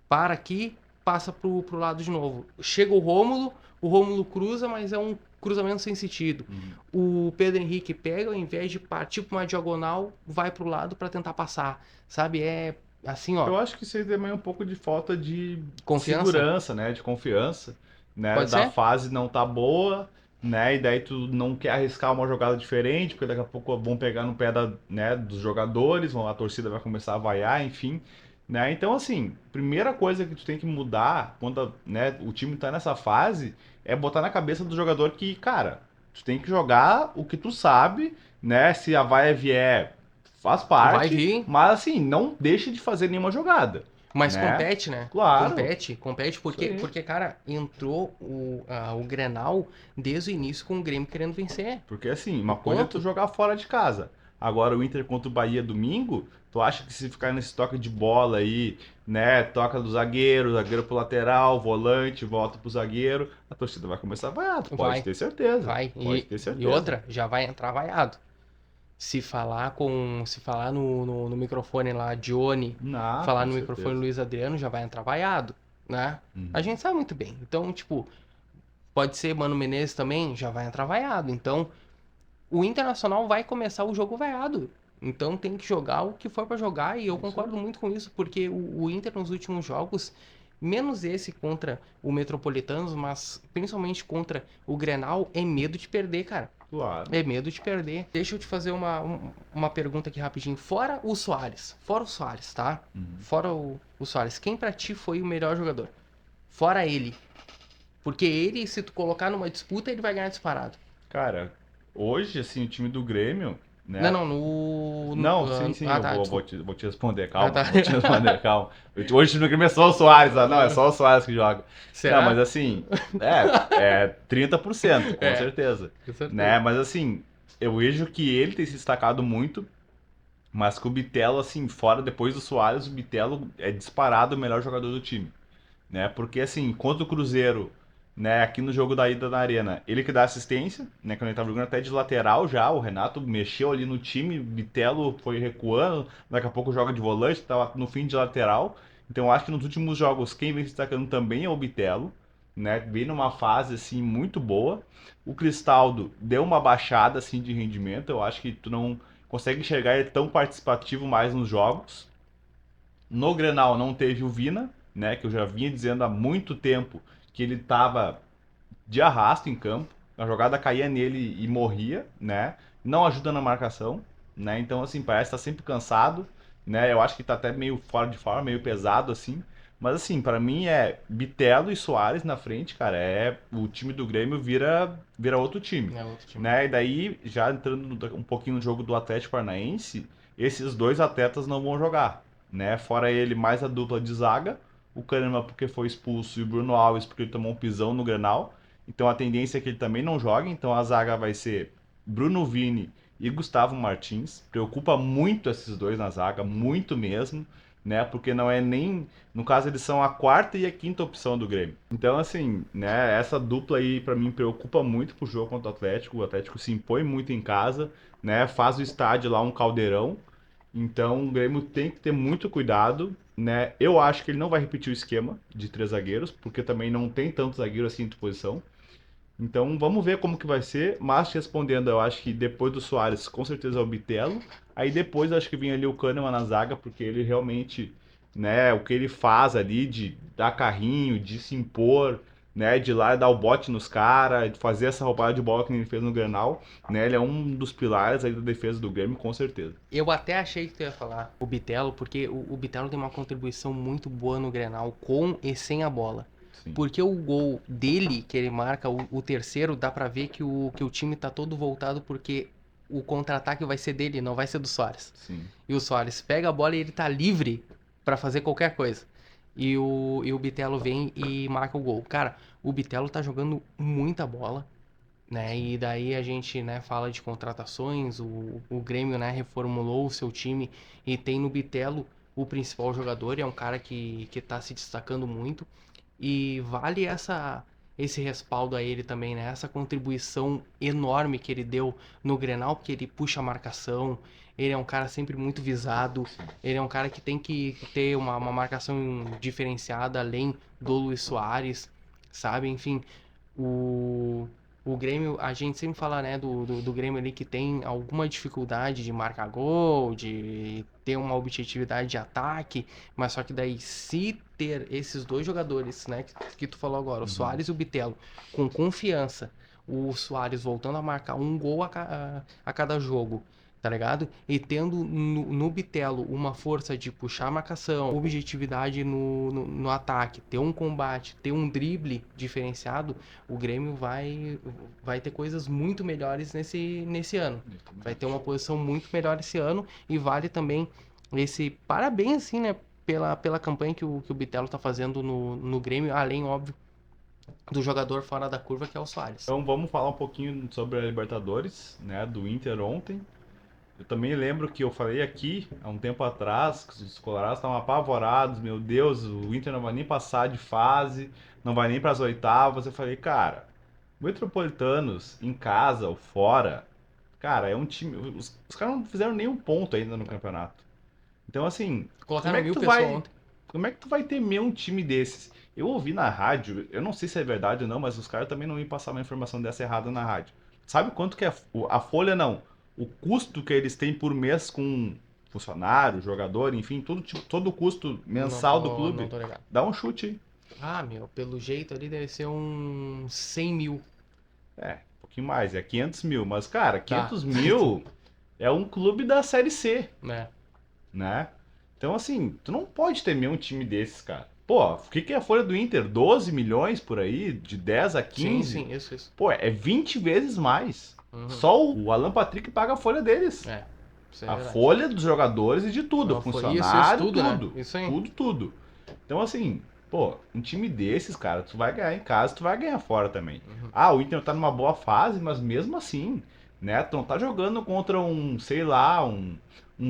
Para aqui, passa pro lado de novo. Chega o Rômulo cruza, mas é um cruzamento sem sentido. O Pedro Henrique pega, ao invés de partir pra uma diagonal, vai pro lado para tentar passar. Sabe? É assim, ó, Eu acho que isso aí também é um pouco de falta de confiança. segurança, né? De confiança, né? Pode Da ser? fase não tá boa, né? E daí tu não quer arriscar uma jogada diferente, porque daqui a pouco vão pegar no pé né, dos jogadores, a torcida vai começar a vaiar, enfim, né? Então, assim, primeira coisa que tu tem que mudar quando, né, o time tá nessa fase é botar na cabeça do jogador que, cara, tu tem que jogar o que tu sabe, né? Se a vaia vier, faz Vai parte, vir, mas assim, não deixe de fazer nenhuma jogada, mas né? compete, né? Claro, Compete, isso aí. porque, cara, entrou o Grenal desde o início com o Grêmio querendo vencer. Porque assim, E uma coisa é tu ponto. jogar fora de casa. Agora o Inter contra o Bahia domingo, tu acha que se ficar nesse toque de bola aí, né, toca do zagueiro, zagueiro pro lateral, volante, volta pro zagueiro, a torcida vai começar a vaiar, tu pode Vai, ter certeza. vai. Pode ter E certeza. outra, já vai entrar vaiado. Se falar no microfone lá, Johnny, Não, falar com no microfone certeza. Luiz Adriano, já vai entrar vaiado, né? A Uhum. gente sabe muito bem. Então, tipo, pode ser Mano Menezes também, já vai entrar vaiado. Então, o Internacional vai começar o jogo vaiado. Então tem que jogar o que for pra jogar e eu Isso concordo aí. muito com isso, porque o Inter nos últimos jogos, menos esse contra o Metropolitanos, mas principalmente contra o Grenal, é medo de perder, cara. Claro. É medo de perder. Deixa eu te fazer uma pergunta aqui rapidinho. Fora o Soares, tá? Uhum. Fora o Soares, quem pra ti foi o melhor jogador? Fora ele. Porque ele, se tu colocar numa disputa, ele vai ganhar disparado. Cara, hoje, assim, o time do Grêmio, Não, né? não, no. Não, sim, sim, Ah, tá, desculpa. vou te responder, Ah, calma, tá. vou te responder, calma. Hoje no Grêmio é só o Soares, ah, não, é só o Soares que joga. Não, mas Será? assim, é 30%, com É, certeza, com né? certeza. Mas assim, eu vejo que ele tem se destacado muito, mas que o Bitelo, assim, fora depois do Soares, o Bitelo é disparado o melhor jogador do time, né? Porque assim, contra o Cruzeiro, né, aqui no jogo da ida na Arena, ele que dá assistência, né, quando ele tava jogando até de lateral já, o Renato mexeu ali no time, o Bitelo foi recuando, daqui a pouco joga de volante, tava no fim de lateral. Então eu acho que nos últimos jogos quem vem se destacando também é o Bitelo, né, vem numa fase assim muito boa. O Cristaldo deu uma baixada assim de rendimento, eu acho que tu não consegue enxergar ele tão participativo mais nos jogos. No Grenal não teve o Vina, né, que eu já vinha dizendo há muito tempo que ele estava de arrasto em campo. A jogada caía nele e morria, né? Não ajuda na marcação, né? Então assim, parece estar sempre cansado, né? Eu acho que está até meio fora de forma, meio pesado assim. Mas assim, para mim é Bitelo e Soares na frente, cara, é o time do Grêmio vira outro time, É outro time. né? E daí já entrando um pouquinho no jogo do Atlético Paranaense, esses dois atletas não vão jogar, né? Fora ele, mais a dupla de zaga, o Kahneman porque foi expulso e o Bruno Alves porque ele tomou um pisão no Grenal. Então a tendência é que ele também não jogue. Então a zaga vai ser Bruno Vini e Gustavo Martins. Preocupa muito esses dois na zaga, muito mesmo, né? Porque não é nem. No caso, eles são a quarta e a quinta opção do Grêmio. Então, assim, né? Essa dupla aí, pra mim, preocupa muito pro jogo contra o Atlético. O Atlético se impõe muito em casa, né? Faz o estádio lá um caldeirão. Então o Grêmio tem que ter muito cuidado, né? Eu acho que ele não vai repetir o esquema de três zagueiros, porque também não tem tanto zagueiro assim de posição. Então vamos ver como que vai ser. Mas te respondendo, eu acho que depois do Soares, com certeza é o Bitelo. Aí depois eu acho que vem ali o Kahneman na zaga, porque ele realmente, né, o que ele faz ali de dar carrinho, de se impor, né, de ir lá e dar o bote nos caras, de fazer essa roubada de bola que ele fez no Grenal, né, ele é um dos pilares aí da defesa do Grêmio, com certeza. Eu até achei que tu ia falar o Bitelo, porque o Bitelo tem uma contribuição muito boa no Grenal, com e sem a bola. Sim, Porque o gol dele, que ele marca, o terceiro, dá pra ver que o time tá todo voltado, porque o contra-ataque vai ser dele, não vai ser do Soares. sim. E o Soares pega a bola e ele tá livre pra fazer qualquer coisa. E o Bitelo vem e marca o gol. Cara, o Bitelo tá jogando muita bola, né? E daí a gente, né, fala de contratações, o Grêmio, né, reformulou o seu time e tem no Bitelo o principal jogador, e é um cara que tá se destacando muito. E vale esse respaldo a ele também, né? Essa contribuição enorme que ele deu no Grenal, porque ele puxa a marcação, ele é um cara sempre muito visado, ele é um cara que tem que ter uma marcação diferenciada além do Luis Soares, sabe? Enfim, o, o Grêmio, a gente sempre fala, né, do Grêmio ali que tem alguma dificuldade de marcar gol, de ter uma objetividade de ataque, mas só que daí, se ter esses dois jogadores, né, que tu falou agora, o Uhum. Soares e o Bitelo, com confiança, o Soares voltando a marcar um gol a cada jogo, tá ligado? E tendo no Bitelo uma força de puxar a marcação, objetividade no ataque, ter um combate, ter um drible diferenciado, o Grêmio vai ter coisas muito melhores nesse ano. Eu também Vai ter uma acho. posição muito melhor esse ano e vale também esse parabéns, assim, né? Pela campanha que o Bitelo tá fazendo no Grêmio, além, óbvio, do jogador fora da curva, que é o Soares. Então vamos falar um pouquinho sobre a Libertadores, né, do Inter ontem. Eu também lembro que eu falei aqui há um tempo atrás que os colorados estavam apavorados, meu Deus, o Inter não vai nem passar de fase, não vai nem para as oitavas. Eu falei, cara, o Metropolitanos em casa ou fora, cara, é um time. Os caras não fizeram nenhum ponto ainda no campeonato. Então, assim, como Colocaram é que 1.000 tu pessoas vai. ontem. Como é que tu vai temer um time desses? Eu ouvi na rádio, eu não sei se é verdade ou não, mas os caras também não iam passar uma informação dessa errada na rádio. Sabe quanto que é a folha, não? O custo que eles têm por mês com funcionário, jogador, enfim, tudo, tipo, todo o custo mensal do Não clube. tô ligado. Dá um chute aí. Ah, meu, pelo jeito ali deve ser uns 100 mil. É, um pouquinho mais, é 500 mil. Mas, cara, Tá. 500 mil é um clube da Série C, Né? né? Então, assim, tu não pode temer um time desses, cara. Pô, o que que é a folha do Inter? 12 milhões por aí? De 10 a Sim, 15? sim, isso. Pô, é 20 vezes mais. Uhum. Só o Alan Patrick paga a folha deles. É, isso é A verdade. folha dos jogadores e de tudo. Não, foi isso, Funcionário, tudo, né? tudo. Isso aí. Tudo, tudo. Então, assim, pô, um time desses, cara, tu vai ganhar em casa, tu vai ganhar fora também. Uhum. Ah, o Inter tá numa boa fase, mas mesmo assim, né? Tu não tá jogando contra um, sei lá, um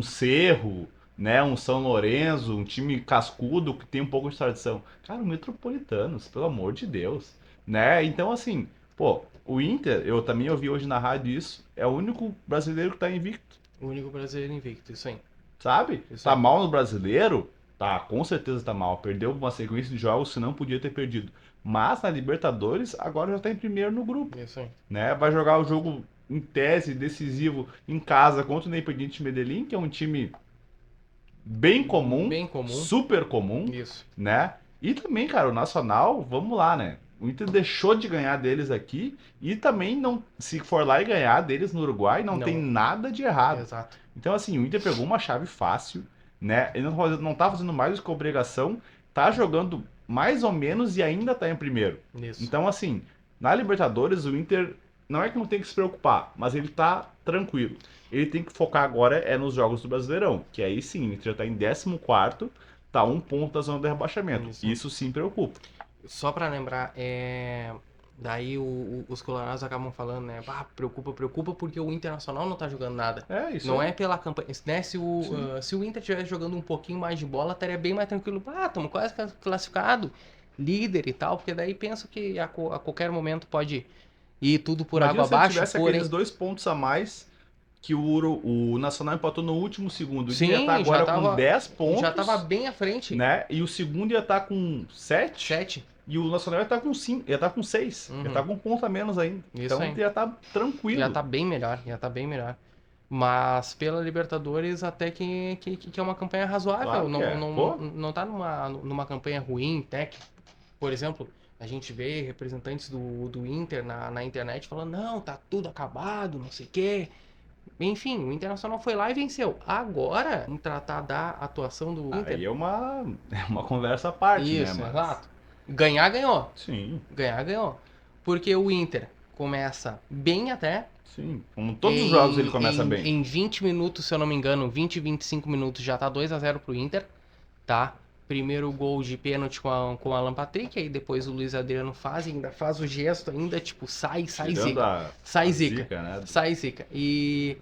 Cerro, né? Um São Lourenço, um time cascudo que tem um pouco de tradição. Cara, o Metropolitanos, pelo amor de Deus, né? Então, assim, pô, o Inter, eu também ouvi hoje na rádio isso, é o único brasileiro que tá invicto. O único brasileiro invicto, isso aí. Sabe? Isso Tá aí. mal no brasileiro? Tá, com certeza tá mal. Perdeu uma sequência de jogos que não podia ter perdido. Mas na Libertadores, agora já tá em primeiro no grupo, Isso aí. né? Vai jogar o jogo em tese decisivo em casa contra o Independiente Medellín, que é um time bem comum, Bem comum. super comum, Isso. né? E também, cara, o Nacional, vamos lá, né? O Inter deixou de ganhar deles aqui e também não, se for lá e ganhar deles no Uruguai, não tem Não, nada de errado. exato. Então, assim, o Inter pegou uma chave fácil, né? Ele não tá fazendo mais do que obrigação, tá jogando mais ou menos e ainda tá em primeiro. Isso. Então, assim, na Libertadores, o Inter não é que não tem que se preocupar, mas ele tá tranquilo. Ele tem que focar agora é nos jogos do Brasileirão, que aí sim, o Inter já tá em 14º, tá 1 ponto da zona do rebaixamento. Isso. Isso sim preocupa. Só pra lembrar, daí os colorados acabam falando, né? Ah, preocupa porque o Internacional não tá jogando nada. É, isso Não aí. é pela campanha. Né? Sim. Se o Inter estivesse jogando um pouquinho mais de bola, estaria bem mais tranquilo. Ah, estamos quase classificado, líder e tal, porque daí penso que a qualquer momento pode ir tudo por Imagina água se ele abaixo, tivesse aqueles porém. 2 pontos a mais que o Nacional empatou no último segundo. O Inter ia estar Sim, agora com 10 já tava pontos, bem à frente. né? E o segundo ia estar com 7. 7. E o Nacional ia estar com 5, ia estar com 6. Ia estar Uhum. com 1 ponto a menos ainda. Isso Então aí. ia estar Já tranquilo. tá bem melhor, já tá bem melhor. Mas pela Libertadores até que é uma campanha razoável. Claro que Não, é. não, Pô, não tá numa campanha ruim, né? Por exemplo, a gente vê representantes do Inter na internet falando, não, tá tudo acabado, não sei o quê. Enfim, o Internacional foi lá e venceu. Agora, em tratar da atuação do Inter. aí é uma conversa à parte, né? Isso, Mas, exato. Ganhar, ganhou. sim, Ganhar, ganhou. Porque o Inter começa bem até. sim. Como todos os jogos ele começa bem. Em 20 minutos, se eu não me engano, 25 minutos já tá 2-0 pro Inter, tá? Primeiro gol de pênalti com o Alan Patrick, aí depois o Luiz Adriano faz, ainda faz o gesto, ainda tipo, sai Tirando zica. Sai a zica. zica, né? Sai zica. E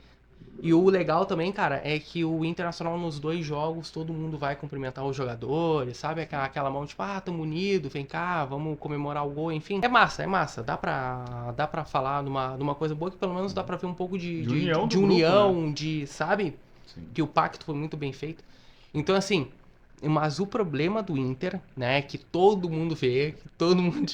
o legal também, cara, é que o Internacional nos dois jogos, todo mundo vai cumprimentar os jogadores, sabe? Aquela mão tipo, ah, tamo unido, vem cá, vamos comemorar o gol, enfim. É massa, é massa. Dá pra falar numa coisa boa que pelo menos dá pra ver um pouco De união do grupo, né? união, sabe? Sim. Que o pacto foi muito bem feito. Então, assim, mas o problema do Inter, né, que todo mundo vê, que todo mundo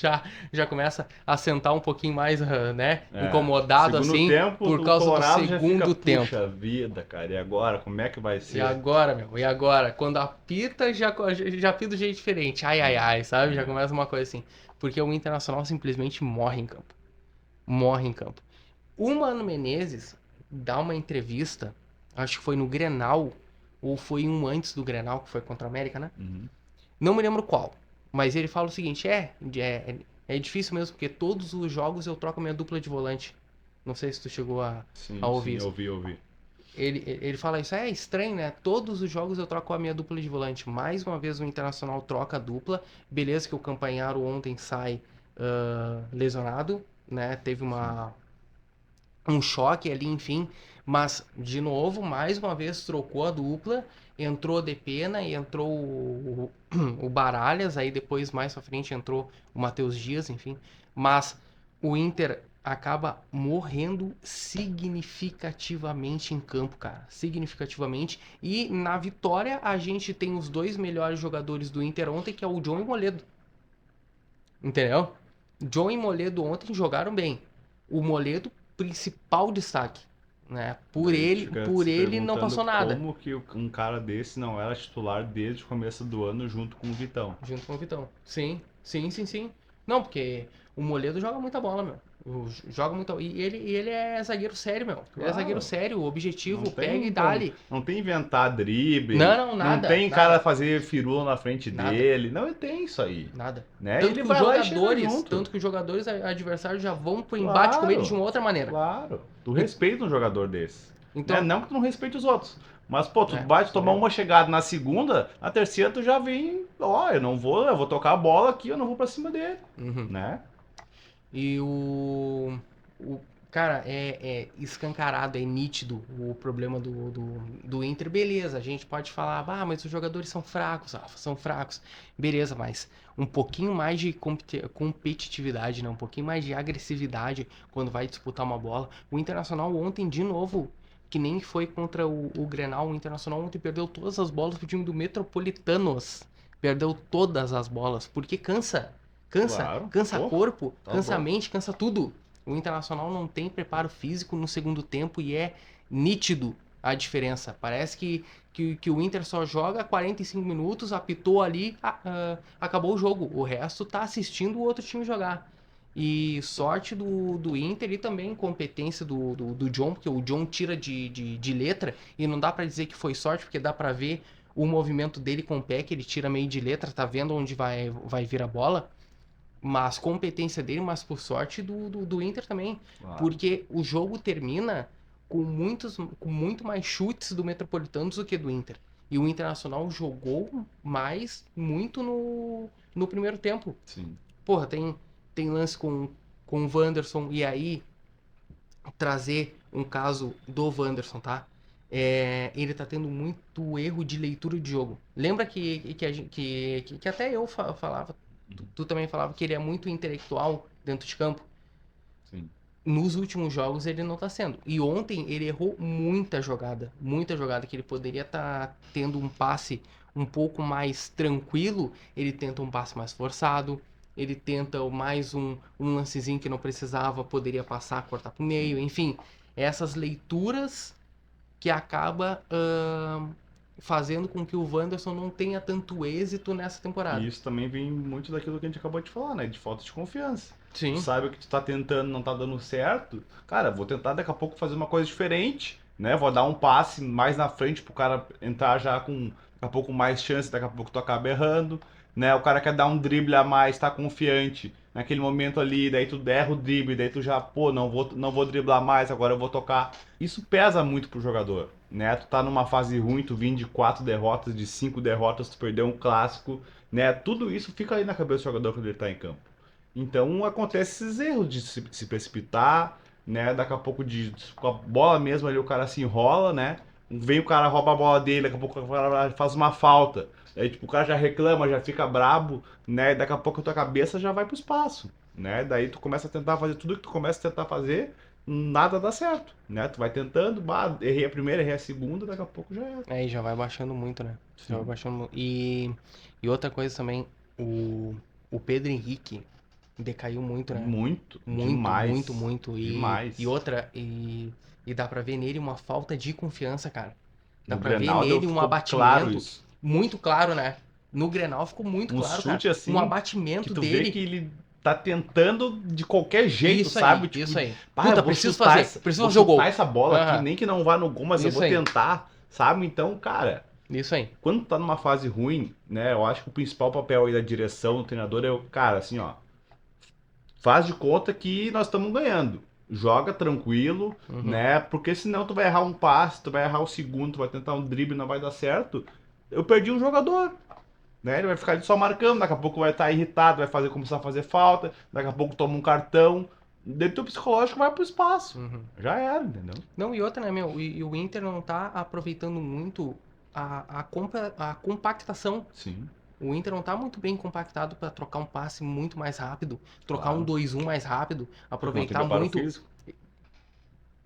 já começa a sentar um pouquinho mais, né, É. incomodado Segundo assim, tempo, por o causa do Colorado já fica, segundo tempo. puxa vida, cara, e agora? Como é que vai E ser? agora, meu? E agora? Quando apita, já apita de jeito diferente. Ai, ai, ai, sabe? Já começa uma coisa assim. Porque o Internacional simplesmente morre em campo. Morre em campo. O Mano Menezes dá uma entrevista, acho que foi no Grenal, ou foi um antes do Grenal, que foi contra a América, né? Uhum. Não me lembro qual. Mas ele fala o seguinte: é difícil mesmo, porque todos os jogos eu troco a minha dupla de volante. Não sei se tu chegou a Sim, ouvir sim, isso. eu vi. Ele fala isso, é estranho, né? Todos os jogos eu troco a minha dupla de volante. Mais uma vez o Internacional troca a dupla. Beleza que o Campanharo ontem sai lesionado, né? Teve um choque ali, enfim. Mas, de novo, mais uma vez trocou a dupla. Entrou de Pena e entrou o Baralhas. Aí depois, mais pra frente, entrou o Matheus Dias, enfim. Mas o Inter acaba morrendo significativamente em campo, cara. Significativamente. E na vitória, a gente tem os dois melhores jogadores do Inter ontem, que é o John e o Moledo. Entendeu? John e Moledo ontem jogaram bem. O Moledo principal destaque, né? Por Daí ele, fica por se ele não perguntando passou nada, como que um cara desse não era titular desde o começo do ano junto com o Vitão. junto com o Vitão. Sim, sim, sim, sim. Não, porque o Moledo joga muita bola, meu. Joga muito. E ele é zagueiro sério, meu. Ele é zagueiro Claro. sério, o Não objetivo, pega e tem, como, dá-lhe. não tem inventar drible, Não, não, não nada, tem cara nada, fazer firula na frente nada, dele, não tem isso aí, nada. né? Tanto Ele que os vai lá e chega jogadores, junto. tanto que os jogadores adversários já vão pro embate com ele de Claro, uma outra maneira. claro. Tu E- respeita um jogador desse, né? Então, Não que tu não respeite os outros, mas pô, tu é, bate tomar também. uma chegada na segunda, na terceira tu já vem, ó, eu vou tocar a bola aqui, eu não vou pra cima dele, Uhum. né? E o cara, é escancarado, é nítido o problema do Inter. Beleza, a gente pode falar, ah, mas os jogadores são fracos, Rafa, são fracos. Beleza, mas um pouquinho mais de competitividade, né? Um pouquinho mais de agressividade quando vai disputar uma bola. O Internacional ontem, de novo, que nem foi contra o Grenal, o Internacional ontem perdeu todas as bolas pro time do Metropolitanos. Perdeu todas as bolas, porque cansa. Cansa, Claro, cansa pô, corpo, tá cansa louco. mente, cansa tudo. O Internacional não tem preparo físico no segundo tempo e é nítido a diferença. Parece que o Inter só joga 45 minutos, apitou ali, acabou o jogo. O resto tá assistindo o outro time jogar. E sorte do Inter e também competência do John, porque o John tira de letra e não dá pra dizer que foi sorte, porque dá pra ver o movimento dele com o pé, que ele tira meio de letra, tá vendo onde vai vir a bola. Mas competência dele, mas por sorte do Inter também. Claro. Porque o jogo termina com muito mais chutes do Metropolitanos do que do Inter. E o Internacional jogou mais, muito no primeiro tempo. Sim. Porra, tem lance com o Wanderson, e aí trazer um caso do Wanderson, tá? Ele tá tendo muito erro de leitura de jogo. Lembra que até eu falava, tu também falava que ele é muito intelectual dentro de campo? Sim. Nos últimos jogos ele não tá sendo. E ontem ele errou muita jogada que ele poderia estar tendo um passe um pouco mais tranquilo, ele tenta um passe mais forçado, ele tenta mais um lancezinho que não precisava, poderia passar, cortar pro meio, enfim, essas leituras que acaba fazendo com que o Wanderson não tenha tanto êxito nessa E temporada. isso também vem muito daquilo que a gente acabou de falar, né? De falta de confiança. Tu Sim, sabe o que tu tá tentando não tá dando certo. Cara, vou tentar daqui a pouco fazer uma coisa diferente, né? Vou dar um passe mais na frente pro cara entrar já com daqui a pouco mais chance, daqui a pouco tu acaba errando, né? O cara quer dar um drible a mais, tá confiante. Naquele momento ali, daí tu erra o drible, daí tu já, pô, não vou driblar mais, agora eu vou tocar. Isso pesa muito pro jogador, né? Tu tá numa fase ruim, tu vem de 4 derrotas, de 5 derrotas, tu perdeu um clássico, né? Tudo isso fica aí na cabeça do jogador quando ele tá em campo. Então acontece esses erros de se precipitar, né? Daqui a pouco com a bola mesmo ali o cara se enrola, né? Vem o cara rouba a bola dele, daqui a pouco o cara faz uma falta. Aí tipo, o cara já reclama, já fica brabo, né? E daqui a pouco a tua cabeça já vai pro espaço, né? Daí tu começa a tentar fazer tudo que tu começa a tentar fazer, nada dá certo, né? Tu vai tentando, bah, errei a primeira, errei a segunda, daqui a pouco já era. aí já vai baixando muito, né? Já vai Sim. baixando e outra coisa também, o Pedro Henrique decaiu muito, né? Muito, Muito, muito, demais, muito. E demais. outra, e dá pra ver nele uma falta de confiança, cara. Dá No pra ver Grenal nele um ficou claro abatimento isso. muito claro, né? No Grenal ficou muito Um claro, cara. chute Um assim que abatimento tu vê que dele. ele tá tentando de qualquer jeito, sabe? Tipo, Isso aí. pá, Puta, preciso fazer. Preciso vou fazer o chutar gol. essa bola aqui, Aham. nem que não vá no gol, mas eu Isso vou aí. tentar, sabe? Então, cara, Isso aí. quando tu tá numa fase ruim, né? Eu acho que o principal papel aí da direção, do treinador é o cara, assim, ó, faz de conta que nós estamos ganhando. Joga tranquilo, Uhum. né? Porque senão tu vai errar um passe, tu vai errar o segundo, tu vai tentar um drible, não vai dar certo. Eu perdi um jogador, né? Ele vai ficar ali só marcando, daqui a pouco vai estar irritado, começar a fazer falta, daqui a pouco toma um cartão. Dentro do psicológico vai pro espaço. Uhum. Já era, entendeu? Não, e outra, né, meu? E o Inter não tá aproveitando muito a compactação. Sim, O Inter não tá muito bem compactado para trocar um passe muito mais rápido, trocar um claro. 2-1 mais rápido, Porque não tem aproveitar preparo muito, físico.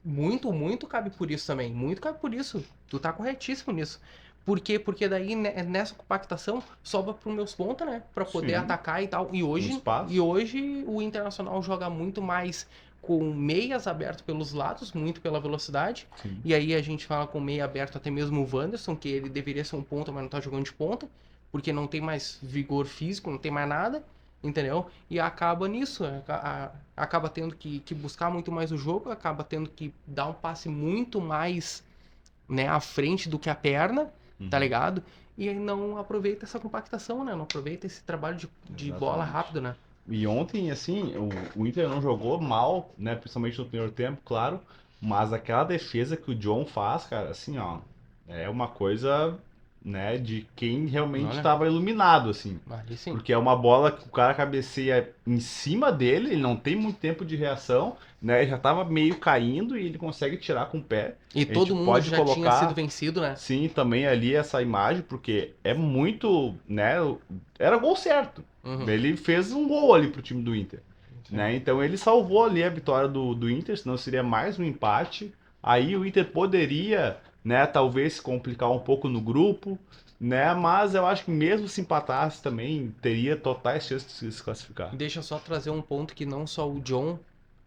muito cabe por isso também. Muito cabe por isso. Tu tá corretíssimo nisso. Por quê? Porque daí nessa compactação sobra pros meus pontas, né? Pra poder Sim, atacar e tal. no E espaço. hoje o Internacional joga muito mais com meias aberto pelos lados, muito pela velocidade. Sim. E aí a gente fala com meia aberto até mesmo o Wanderson, que ele deveria ser um ponta, mas não tá jogando de ponta, porque não tem mais vigor físico, não tem mais nada, entendeu? E acaba nisso, acaba tendo que buscar muito mais o jogo, acaba tendo que dar um passe muito mais, né, à frente do que a perna, tá ligado? E aí não aproveita essa compactação, né? Não aproveita esse trabalho de bola Exatamente. rápido, né? E ontem, assim, o Inter não jogou mal, né? Principalmente no primeiro tempo, claro. Mas aquela defesa que o John faz, cara, assim, ó, é uma coisa, né, de quem realmente Olha, estava iluminado, assim. ali sim. Porque é uma bola que o cara cabeceia em cima dele, ele não tem muito tempo de reação, né? Ele já tava meio caindo e ele consegue tirar com o pé. E A gente todo mundo pode já tinha sido colocar, vencido, né? sim, também ali essa imagem, porque é muito, né? Era gol certo. Uhum. Ele fez um gol ali pro time do Inter, Sim. né? Então ele salvou ali a vitória do Inter, senão seria mais um empate. Aí o Inter poderia, né, talvez se complicar um pouco no grupo, né? Mas eu acho que mesmo se empatasse também teria totais chances de se classificar. Deixa eu só trazer um ponto que não só o John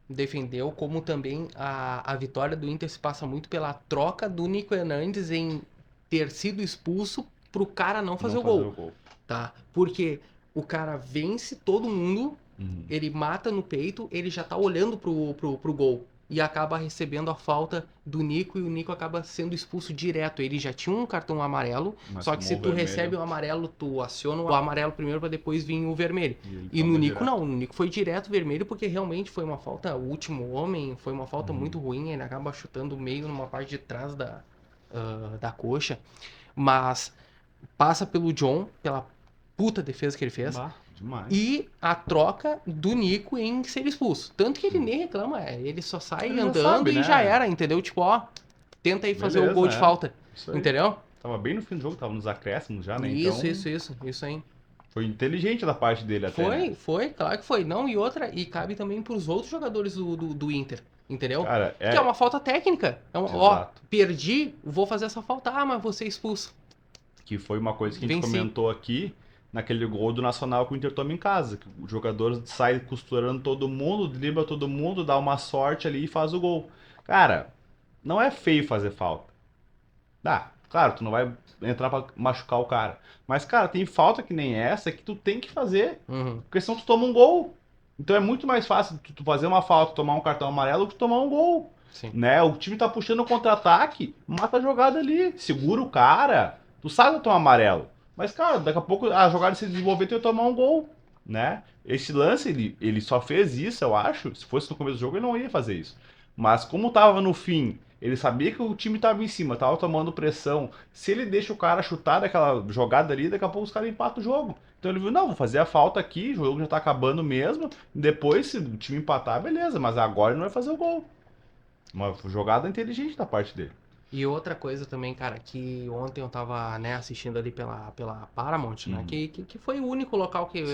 defendeu, como também a vitória do Inter se passa muito pela troca do Nico Hernandes em ter sido expulso pro cara não fazer Não o fazer o gol, gol. tá? Porque o cara vence todo mundo, Uhum. ele mata no peito, ele já tá olhando pro gol. E acaba recebendo a falta do Nico e o Nico acaba sendo expulso direto. Ele já tinha um cartão amarelo, Mas só que se tomou o tu vermelho. recebe o amarelo, tu aciona o amarelo primeiro pra depois vir o vermelho. ele E no toma Nico direto. não, no Nico foi direto vermelho porque realmente foi uma falta, o último homem, foi uma falta muito ruim, ele acaba chutando meio numa parte de trás da coxa. Mas passa pelo John, pela puta defesa que ele fez. Bah, demais. E a troca do Nico em ser expulso. Tanto que ele Sim. nem reclama, ele só sai Ele já andando sabe, e né? já era, entendeu? Tipo, ó, tenta aí fazer o Beleza, gol de é. falta, Isso aí. entendeu? Tava bem no fim do jogo, tava nos acréscimos já, né? Isso, Então isso aí. foi inteligente da parte dele até, né? Foi, claro que foi. Não, e outra, e cabe também pros outros jogadores do Inter, entendeu? Cara, Que é uma falta técnica. É ó, Exato. perdi, vou fazer essa falta. Ah, mas você expulso. Que foi uma coisa que a gente Venci. comentou aqui naquele gol do Nacional que o Inter toma em casa. Que o jogador sai costurando todo mundo, dribla todo mundo, dá uma sorte ali e faz o gol. Cara, não é feio fazer falta. Dá, claro, tu não vai entrar pra machucar o cara. Mas, cara, tem falta que nem essa que tu tem que fazer. Uhum. Porque senão tu toma um gol. Então é muito mais fácil tu fazer uma falta, tomar um cartão amarelo, do que tomar um gol. Sim. Né? O time tá puxando o contra-ataque, mata a jogada ali, segura o cara. Tu sabe tomar amarelo. Mas, cara, daqui a pouco a jogada se desenvolver, tu vai tomar um gol. Né? Esse lance, ele só fez isso, eu acho. Se fosse no começo do jogo, ele não ia fazer isso. Mas como tava no fim, ele sabia que o time tava em cima, tava tomando pressão. Se ele deixa o cara chutar daquela jogada ali, daqui a pouco os caras empatam o jogo. Então ele viu, não, vou fazer a falta aqui, o jogo já tá acabando mesmo. Depois, se o time empatar, beleza, mas agora ele não vai fazer o gol. Uma jogada inteligente da parte dele. E outra coisa também, cara, que ontem eu tava, né, assistindo ali pela Paramount, né, que foi o único local que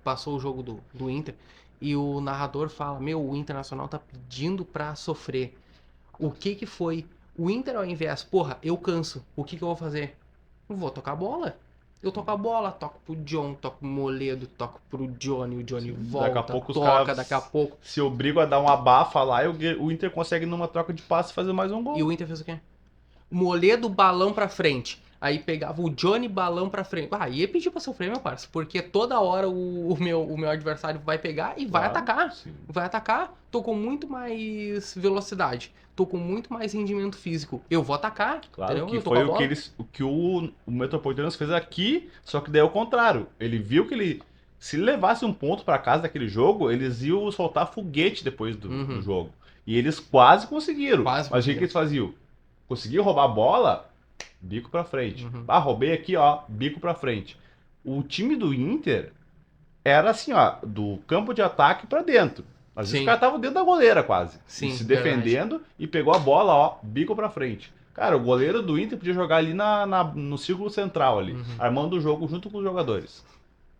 passou o jogo do Inter. E o narrador fala, meu, o Internacional tá pedindo pra sofrer. O que foi? O Inter ao invés, porra, eu canso, o que eu vou fazer? Eu vou tocar bola. Eu toco a bola, toco pro John, toco pro Moledo, toco pro Johnny, o Johnny volta, Daqui a pouco os toca, caras daqui a pouco. se obrigam a dar uma abafa lá e o Inter consegue numa troca de passe fazer mais um gol. E o Inter fez o quê? Moledo, balão pra frente. Aí pegava o Johnny, balão pra frente. Ah, ia pedir pra sofrer, meu parceiro. Porque toda hora o meu adversário vai pegar e vai Claro, atacar. sim. Vai atacar. Tô com muito mais velocidade. Tô com muito mais rendimento físico. Eu vou atacar. Claro, entendeu? que Eu tô com foi a bola. o que o Metropolitanos fez aqui, só que daí é o contrário. Ele viu que ele, se ele levasse um ponto pra casa daquele jogo, eles iam soltar foguete depois do jogo. E eles quase conseguiram. Quase Mas o que que eles faziam? Conseguiu roubar a bola, bico pra frente. Ah, roubei aqui, ó, bico pra frente. O time do Inter era assim, ó, do campo de ataque pra dentro. Às vezes Sim. os caras estavam dentro da goleira quase. Sim, Se defendendo e pegou a bola, ó, bico pra frente. Cara, o goleiro do Inter podia jogar ali no círculo central ali, armando o jogo junto com os jogadores.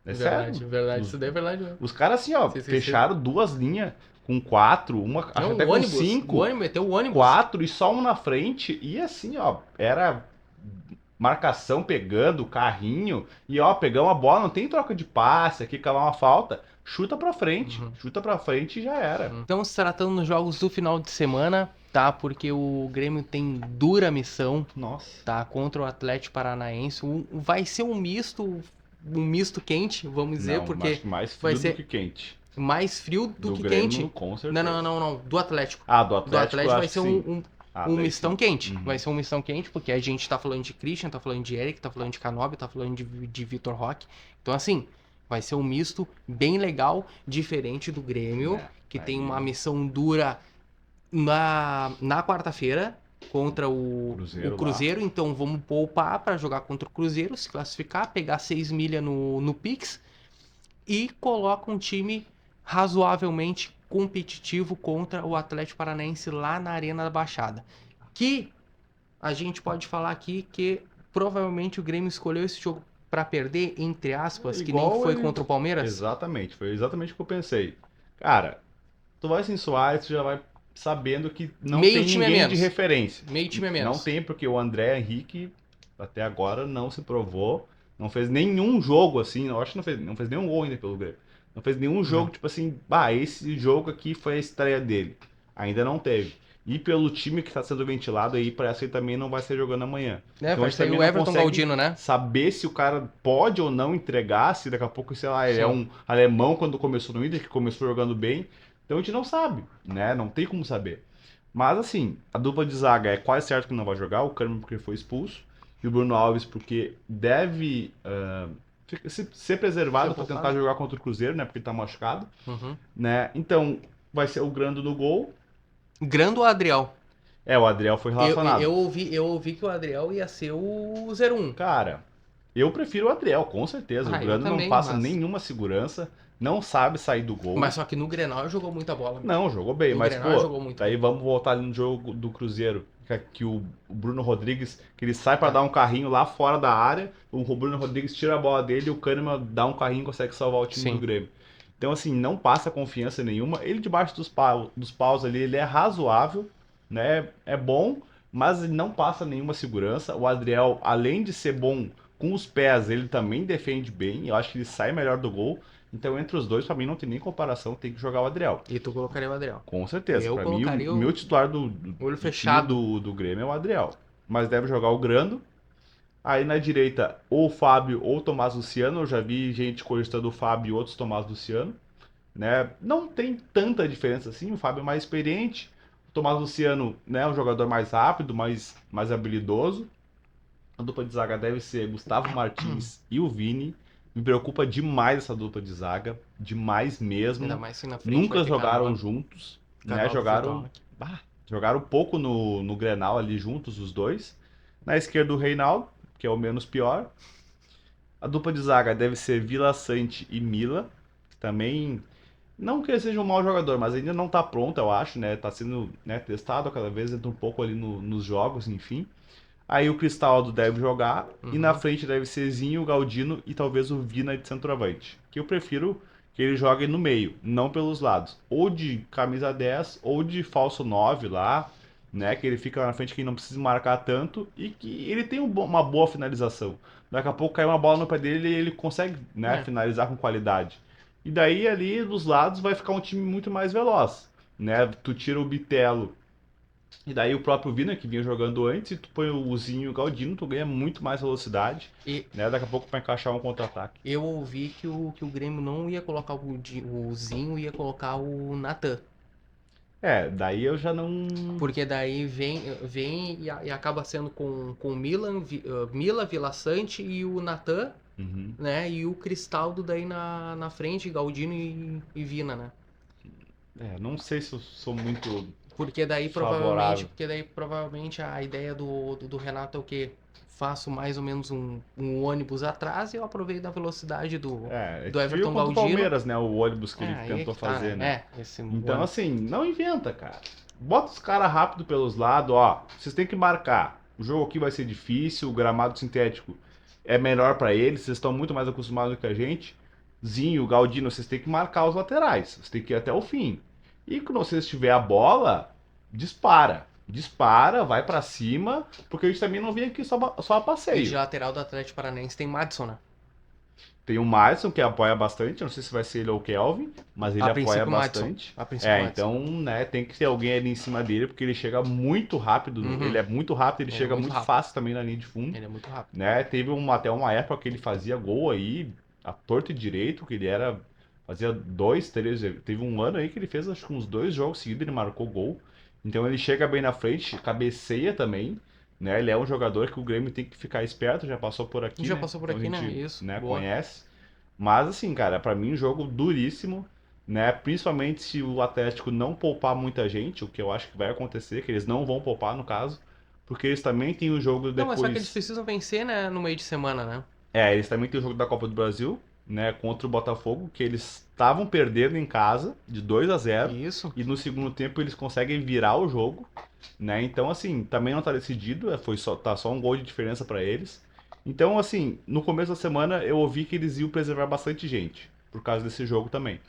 É Verdade, sério. verdade. Os, Isso daí é verdade mesmo. os caras assim, ó, Sim, sim, fecharam duas linhas com 4, uma acho Não, até o com ônibus. 5, O ônibus, meteu o ônibus. 4 e só um na frente. E assim, ó, era marcação pegando, carrinho, e ó, pegar uma bola, não tem troca de passe aqui, cavar uma falta, chuta pra frente e já era. Então, se tratando nos jogos do final de semana, tá? Porque o Grêmio tem dura missão, Nossa. tá? Contra o Atlético Paranaense. Vai ser um misto quente, vamos dizer, Não, porque acho que mais vai frio do que ser quente. mais frio do Do que Grêmio, quente. com Não, certeza. não. Do Atlético. Ah, do Do Atlético, eu Atlético vai acho ser que sim. um Daí mistão sim. quente. Uhum. Vai ser um mistão quente, porque a gente tá falando de Christian, tá falando de Eric, tá falando de Canobi, tá falando de Vitor Roque. Então, assim, vai ser um misto bem legal, diferente do Grêmio, É, que aí- tem uma missão dura na quarta-feira contra o Cruzeiro lá. Cruzeiro. Então, vamos poupar para jogar contra o Cruzeiro, se classificar, pegar 6 milha no Pix e coloca um time razoavelmente competitivo contra o Atlético Paranaense lá na Arena da Baixada. Que a gente pode falar aqui que provavelmente o Grêmio escolheu esse jogo para perder, entre aspas, que nem Igual foi ele- contra o Palmeiras. Exatamente, foi exatamente o que eu pensei. Cara, tu vai sem Soares, tu já vai sabendo que não Meio tem time a ninguém de menos. referência. Meio time a menos. Não tem, porque o André Henrique até agora não se provou, não fez nenhum jogo assim, eu acho que não fez nenhum gol ainda pelo Grêmio. Não fez nenhum jogo, tipo assim, esse jogo aqui foi a estreia dele. Ainda não teve. E pelo time que está sendo ventilado aí, parece que ele também não vai ser jogando amanhã. Né, Então a vai gente sair também o não Everton consegue Galdino, né? saber se o cara pode ou não entregar, se daqui a pouco, sei lá, ele é Sim. um alemão quando começou no Inter, que começou jogando bem. Então a gente não sabe, né? Não tem como saber. Mas assim, a dupla de zaga é quase certo que não vai jogar, o Kahneman porque foi expulso, e o Bruno Alves porque deve ser preservado para tentar jogar contra o Cruzeiro, né? Porque ele tá machucado, né? Então vai ser o Grando no gol. Grando ou Adriel? O Adriel foi relacionado. Eu ouvi que o Adriel ia ser o 01. Cara, eu prefiro o Adriel, com certeza. O Eu Grando não também, passa mas... nenhuma segurança, não sabe sair do gol. Mas só que no Grenal jogou muita bola. Não, jogou bem, No mas Grenal pô, jogou muito daí bem. vamos voltar ali no jogo do Cruzeiro, que o Bruno Rodrigues, que ele sai para dar um carrinho lá fora da área, o Bruno Rodrigues tira a bola dele e o Kahneman dá um carrinho e consegue salvar o time Sim. do Grêmio. Então assim, não passa confiança nenhuma. Ele debaixo dos paus ali, ele é razoável, né? É bom, mas ele não passa nenhuma segurança. O Adriel, além de ser bom com os pés, ele também defende bem. Eu acho que ele sai melhor do gol. Então, entre os dois, pra mim, não tem nem comparação, tem que jogar o Adriel. E tu colocaria o Adriel? Com certeza. Eu Pra mim, colocaria o meu titular olho do fechado. time do Grêmio é o Adriel. Mas deve jogar o Grando. Aí na direita, ou o Fábio ou o Tomás Luciano. Eu já vi gente cogitando o Fábio e outros Tomás Luciano. Né? Não tem tanta diferença assim. O Fábio é mais experiente. O Tomás Luciano, né, é um jogador mais rápido, mais habilidoso. A dupla de zaga deve ser Gustavo Martins e o Vini. Me preocupa demais essa dupla de zaga, demais mesmo. Ainda mais assim na frente. Nunca jogaram juntos, né? Canobi, Jogaram pouco no Grenal ali juntos os dois. Na esquerda o Reinaldo, que é o menos pior. A dupla de zaga deve ser Vila Sante e Mila, que também não que ele seja um mau jogador, mas ainda não tá pronto, eu acho, né? Tá sendo, né, testado cada vez, entra um pouco ali nos jogos, enfim. Aí o Cristaldo deve jogar. E na frente deve ser Zinho, Galdino e talvez o Vina de centroavante. Que eu prefiro que ele jogue no meio, não pelos lados. Ou de camisa 10, ou de falso 9 lá, né? Que ele fica lá na frente que não precisa marcar tanto e que ele tem uma boa finalização. Daqui a pouco cai uma bola no pé dele e ele consegue, né, finalizar com qualidade. E daí ali dos lados vai ficar um time muito mais veloz, né? Tu tira o Bitelo e daí o próprio Vina, que vinha jogando antes, e tu põe o Zinho e o Galdino, tu ganha muito mais velocidade, né? Daqui a pouco pra encaixar um contra-ataque. Eu ouvi que o Grêmio não ia colocar o Zinho, ia colocar o Natan. Daí eu já não... Porque daí vem e acaba sendo com Milan, Mila, Vila Sante e o Natan, né? E o Cristaldo daí na frente, Galdino e Vina, né? Não sei se eu sou muito Porque daí favorável. provavelmente a ideia do Renato é o quê? Faço mais ou menos um ônibus atrás e eu aproveito da velocidade do Everton contra o Galdino. Palmeiras, né? O ônibus que ele tentou que tá, fazer, né? Então, ônibus. assim, não inventa, cara. Bota os caras rápido pelos lados, ó. Vocês têm que marcar. O jogo aqui vai ser difícil, o gramado sintético é melhor pra eles, vocês estão muito mais acostumados que a gente. Zinho, Galdino, vocês têm que marcar os laterais. Vocês têm que ir até o fim. E quando vocês tiver a bola, dispara. dispara, vai pra cima, porque a gente também não vem aqui só a E de passeio. lateral do Atlético Paranaense tem Madison, né? Tem o Madison, que apoia bastante, eu não sei se vai ser ele ou o Kelvin, mas ele A apoia princípio, Madison. bastante. A princípio, Madison. Então, né, tem que ter alguém ali em cima dele, porque ele chega muito rápido, Uhum. ele é muito rápido, ele Ele é chega muito muito rápido. fácil também na linha de fundo, Ele é muito rápido. né? Teve até uma época que ele fazia gol aí, a torto e direito, que ele era, fazia dois, três, teve um ano aí que ele fez acho que uns 2 jogos seguidos, ele marcou gol. Então ele chega bem na frente, cabeceia também, né? Ele é um jogador que o Grêmio tem que ficar esperto, já passou por aqui, Já né? passou por Então a aqui, né? gente, Isso. né, Boa. conhece. Mas assim, cara, pra mim um jogo duríssimo, né? Principalmente se o Atlético não poupar muita gente, o que eu acho que vai acontecer, que eles não vão poupar no caso, porque eles também têm o jogo Não, mas só que eles depois. precisam vencer, né? No meio de semana, né? Eles também têm o jogo da Copa do Brasil, né, contra o Botafogo, que eles estavam perdendo em casa de 2-0 Isso. e no segundo tempo eles conseguem virar o jogo, né? Então assim, também não tá decidido, tá só um gol de diferença para eles. Então assim, no começo da semana eu ouvi que eles iam preservar bastante gente por causa desse jogo também.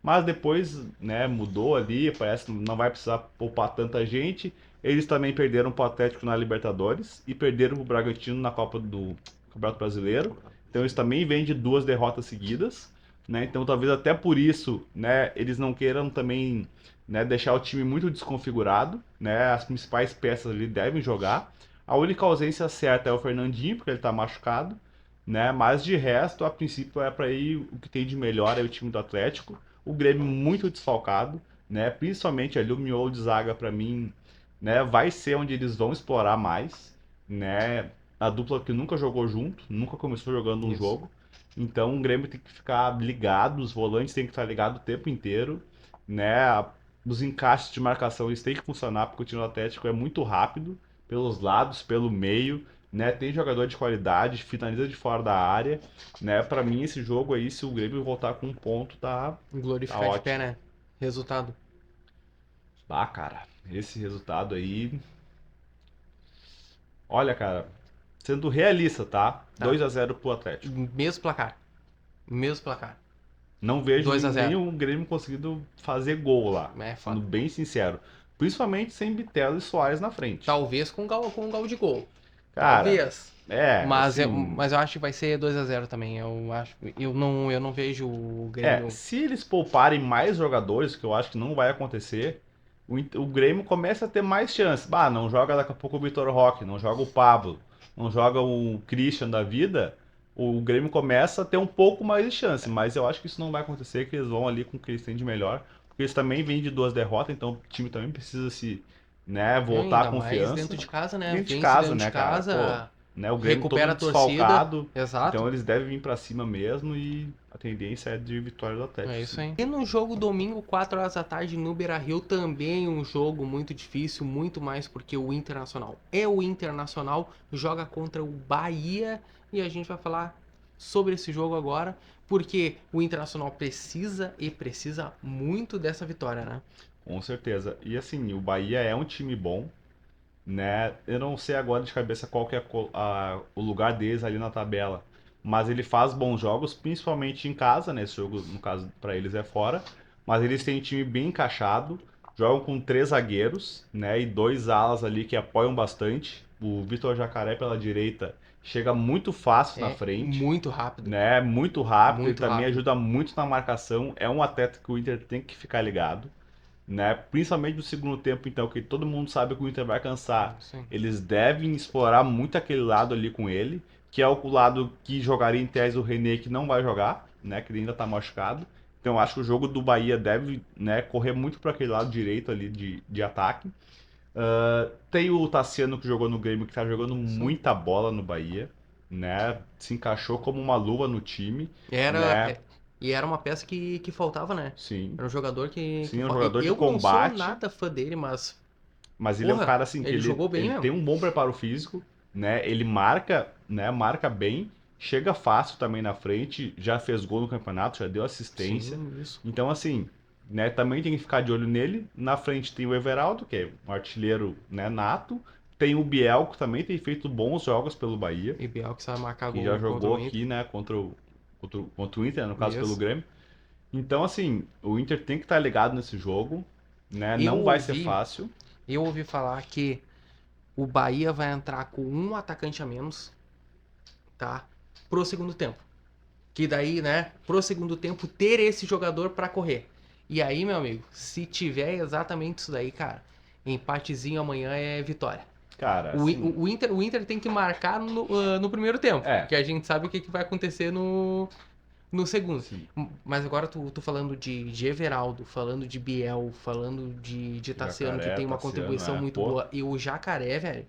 Mas depois, né, mudou ali, parece que não vai precisar poupar tanta gente. Eles também perderam para o Atlético na Libertadores e perderam para o Bragantino na Copa do Campeonato Brasileiro. Então eles também vêm de 2 derrotas seguidas, né? Então talvez até por isso, né, eles não queiram também, né, deixar o time muito desconfigurado, né? As principais peças ali devem jogar. A única ausência certa é o Fernandinho, porque ele está machucado, né? Mas de resto, a princípio é para ir o que tem de melhor é o time do Atlético. O Grêmio muito desfalcado, né? Principalmente ali o miolo de zaga para mim, né? Vai ser onde eles vão explorar mais, né? A dupla que nunca jogou junto, nunca começou jogando um Isso. jogo. Então o Grêmio tem que ficar ligado, os volantes têm que estar ligados o tempo inteiro, né? Os encaixes de marcação eles têm que funcionar porque o time do Atlético é muito rápido pelos lados, pelo meio, né? Tem jogador de qualidade, finaliza de fora da área, né? Para mim esse jogo aí, se o Grêmio voltar com um ponto, tá Glorificar de pé, ótimo. né? Resultado. Ah, cara, esse resultado aí, olha, cara, sendo realista, tá? Tá. 2-0 pro Atlético. Mesmo placar. Mesmo placar. Não vejo 2-0. nenhum Grêmio conseguindo fazer gol lá, É sendo foda. bem sincero. Principalmente sem Bitelo e Soares na frente. Talvez com um gol de gol. Cara, Talvez. assim, Mas eu acho que vai ser 2-0 também. Eu acho. Eu não vejo o Grêmio. se eles pouparem mais jogadores, que eu acho que não vai acontecer, o Grêmio começa a ter mais chances. Bah, não joga daqui a pouco o Vitor Roque, não joga o Pablo, não joga o Christian da vida, o Grêmio começa a ter um pouco mais de chance, mas eu acho que isso não vai acontecer, que eles vão ali com o que eles têm de melhor, porque eles também vêm de 2 derrotas, então o time também precisa se, né, voltar a Ainda mais confiança. dentro de casa, né? Dentro de Vence casa, dentro de né, cara? Pô, casa, né, o Grêmio todo recupera a torcida. desfalcado, então Exato. eles devem vir pra cima mesmo e a tendência é de vitória do É Atlético, isso sim. aí. E no jogo domingo, 4 horas da tarde, no Beira-Rio, também um jogo muito difícil, muito mais porque o Internacional é o Internacional, joga contra o Bahia e a gente vai falar sobre esse jogo agora, porque o Internacional precisa e precisa muito dessa vitória, né? Com certeza. E assim, o Bahia é um time bom, né? Eu não sei agora de cabeça qual que é o lugar deles ali na tabela, mas ele faz bons jogos, principalmente em casa, né? Esse jogo, no caso, para eles é fora. Mas eles têm um time bem encaixado, jogam com 3 zagueiros, né? E 2 alas ali que apoiam bastante. O Vitor Jacaré pela direita chega muito fácil na É frente, muito rápido, né? Muito rápido, ele muito também rápido. ajuda muito na marcação. É um atleta que o Inter tem que ficar ligado, né? Principalmente no segundo tempo, então, que todo mundo sabe que o Inter vai cansar. Sim. Eles devem explorar muito aquele lado ali com ele, que é o lado que jogaria em tese o René, que não vai jogar, né? Que ele ainda tá machucado. Então, eu acho que o jogo do Bahia deve, né, correr muito para aquele lado direito ali de ataque. Tem o Tassiano que jogou no Grêmio, que tá jogando Isso. muita bola no Bahia, né? Se encaixou como uma luva no time, Era, né? é- e era uma peça que faltava, né? Sim. Era um jogador Sim, é um jogador de Eu não sou combate. nada fã dele, mas, Mas ele é um porra, cara assim que ele ele, jogou bem ele mesmo. tem um bom preparo físico, né? Ele marca, né? Marca bem, chega fácil também na frente, já fez gol no campeonato, já deu assistência. Sim, isso. Então assim, né? Também tem que ficar de olho nele. Na frente tem o Everaldo, que é um artilheiro, né? Nato. Tem o Biel, que também tem feito bons jogos pelo Bahia, E Biel que sabe marcar que já gol contra jogou o Inter. aqui, né? Contra o Inter, no caso pelo Isso. Grêmio. Então assim, o Inter tem que estar ligado nesse jogo, né? Eu Não vai ser ouvi, fácil. Eu ouvi falar que o Bahia vai entrar com um atacante a menos, tá? Pro segundo tempo. Que daí, né, pro segundo tempo ter esse jogador pra correr. E aí, meu amigo, se tiver exatamente isso daí, cara, empatezinho amanhã é vitória. Cara, O, assim, o Inter tem que marcar no primeiro tempo, é, porque a gente sabe o que vai acontecer no segundo. sim, Mas agora tu falando de Everaldo, falando de Biel, falando de Tassiano, que Jacaré, tem uma Tassiano, contribuição muito pô, boa, e o Jacaré, velho.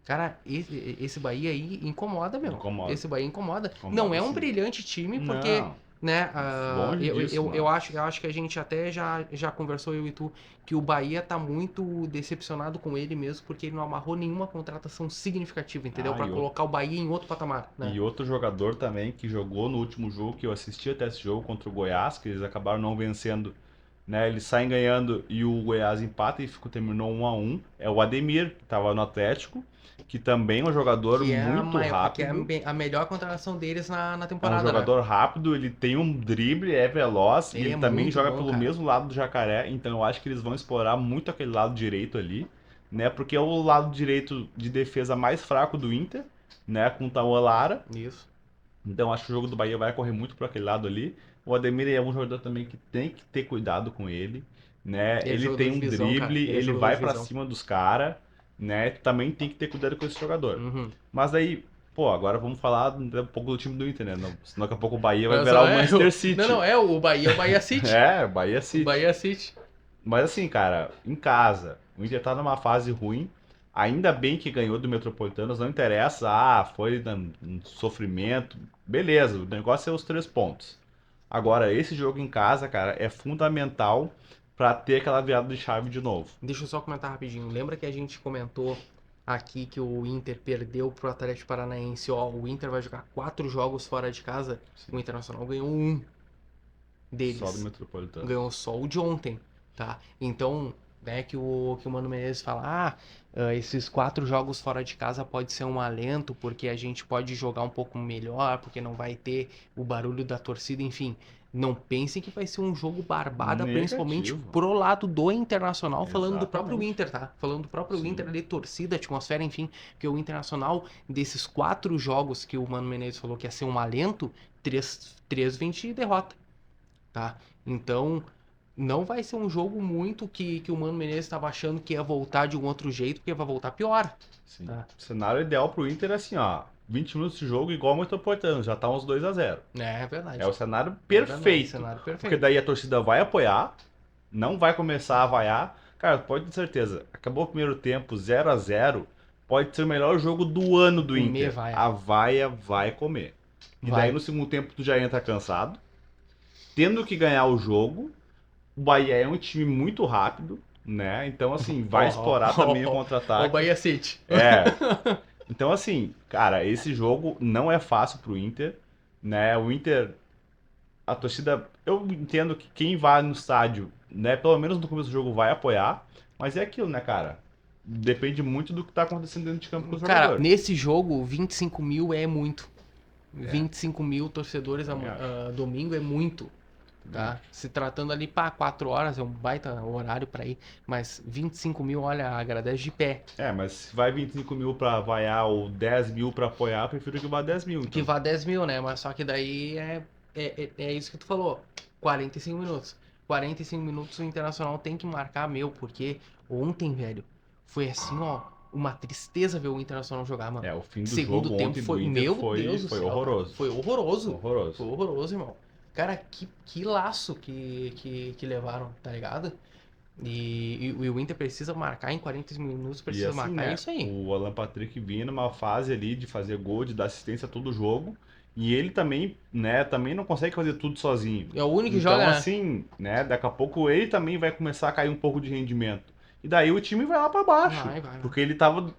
Cara, esse Bahia aí incomoda, meu. incomoda, Esse Bahia incomoda. Não incomoda é um sim. brilhante time, porque, Não, né, longe disso, mano. eu acho que a gente até já conversou, eu e tu, que o Bahia tá muito decepcionado com ele mesmo, porque ele não amarrou nenhuma contratação significativa, entendeu? Ah, Pra colocar o Bahia em outro patamar, né? e outro jogador também que jogou no último jogo, que eu assisti até esse jogo contra o Goiás, que eles acabaram não vencendo, né? Eles saem ganhando e o Goiás empata e terminou 1-1. É o Ademir, que estava no Atlético, que também é um jogador Que é muito rápido. a melhor contratação deles na É um temporada, né? jogador rápido, ele tem um drible, é veloz e Ele ele é também muito joga bom, pelo cara. mesmo lado do Jacaré, então eu acho que eles vão explorar muito aquele lado direito ali, né? Porque é o lado direito de defesa mais fraco do Inter, né? Com o Tauan Lara. Isso. Então acho que o jogo do Bahia vai correr muito por aquele lado ali. O Ademir é um jogador também que tem que ter cuidado com ele, né? Ele é Ele jogador tem de um visão, cara. drible, Ele é ele jogador vai de pra visão. cima dos caras, né? Também tem que ter cuidado com esse jogador. Uhum. Mas aí, pô, agora vamos falar um pouco do time do Inter, né? Senão daqui a pouco o Bahia vai Mas virar não o é. Manchester Não, City. não, é o Bahia City. É, Bahia O City. Bahia City. Mas assim, cara, em casa, o Inter tá numa fase ruim. Ainda bem que ganhou do Metropolitanos, não interessa, foi um sofrimento. Beleza, o negócio é os 3 pontos. Agora, esse jogo em casa, cara, é fundamental pra ter aquela virada de chave de novo. Deixa eu só comentar rapidinho. Lembra que a gente comentou aqui que o Inter perdeu pro Atlético Paranaense? Ó, o Inter vai jogar 4 jogos fora de casa. O Sim, Internacional ganhou um só do deles. Ganhou Metropolitanos. só o de ontem, tá? Então, né, que o Mano Menezes fala, esses 4 jogos fora de casa pode ser um alento, porque a gente pode jogar um pouco melhor, porque não vai ter o barulho da torcida, enfim. Não pensem que vai ser um jogo barbada, principalmente Negativo. pro lado do Internacional, falando do próprio Exatamente. Inter, tá? Falando do próprio Inter Sim. ali, torcida, atmosfera, enfim. Porque o Internacional, desses 4 jogos que o Mano Menezes falou que ia ser um alento, três vem de derrota, tá? Então, não vai ser um jogo muito que o Mano Menezes estava achando que ia voltar de um outro jeito, porque vai voltar pior, Sim. tá? O cenário ideal pro Inter é assim, ó. 20 minutos de jogo igual o Metropolitanos, já tá uns 2-0. É É verdade. o cenário É verdade, perfeito. cenário Porque perfeito. daí a torcida vai apoiar, não vai começar a vaiar. Cara, pode ter certeza, acabou o primeiro tempo 0-0, pode ser o melhor jogo do ano do Comer Inter. vai, A vaia vai comer. E daí vai. no segundo tempo tu já entra cansado, tendo que ganhar o jogo. O Bahia é um time muito rápido, né? Então assim, vai explorar também o Ó, o contra-ataque. Bahia City. É, então, assim, cara, esse jogo não é fácil pro Inter, né? O Inter, a torcida, eu entendo que quem vai no estádio, né, pelo menos no começo do jogo vai apoiar, mas é aquilo, né, cara? Depende muito do que tá acontecendo dentro de campo com o Cara, jogador. nesse jogo, 25 mil é muito. É, 25 mil torcedores também acho. domingo é muito. Também Tá? acho. Se tratando ali, pá, 4 horas é um baita horário pra ir, mas 25 mil, olha, agradece de pé. É, mas se vai 25 mil pra vaiar ou 10 mil pra apoiar, eu prefiro que vá 10 mil, Que então. vá 10 mil, né? Mas só que daí é isso que tu falou, 45 minutos. 45 minutos o Internacional tem que marcar, meu, porque ontem, velho, foi assim, ó, uma tristeza ver o Internacional jogar, mano. É, o fim do Segundo jogo tempo ontem do foi, Inter meu Deus do foi céu, cara, horroroso. foi horroroso. Horroroso. Foi horroroso, irmão. Cara, que laço que levaram, tá ligado? E o Inter precisa marcar em 40 minutos, E precisa assim, marcar, é né? isso aí. O Alan Patrick vinha numa fase ali de fazer gol, de dar assistência a todo jogo. E ele também, né, também não consegue fazer tudo sozinho. É o único que Então, joga, né? assim, né, daqui a pouco ele também vai começar a cair um pouco de rendimento. E daí o time vai lá pra baixo, Vai. porque ele tava,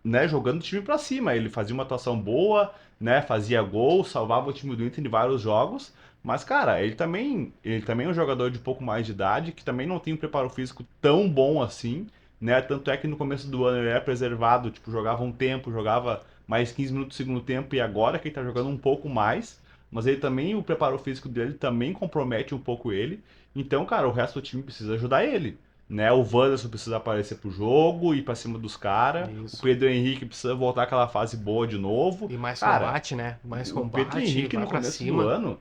né, jogando o time pra cima. Ele fazia uma atuação boa, né, fazia gol, salvava o time do Inter em vários jogos. Mas, cara, ele também é um jogador de pouco mais de idade, que também não tem um preparo físico tão bom assim, né? Tanto é que no começo do ano ele era preservado, tipo, jogava um tempo, jogava mais 15 minutos do segundo tempo, e agora que ele tá jogando um pouco mais, mas ele também, o preparo físico dele também compromete um pouco ele. Então, cara, o resto do time precisa ajudar ele. né? O Wanderson precisa aparecer pro jogo, ir pra cima dos caras. O Isso. Pedro Henrique precisa voltar àquela fase boa de novo. E mais Cara, combate, né? Mais o Pedro combate, Henrique vai no pra começo do cima. ano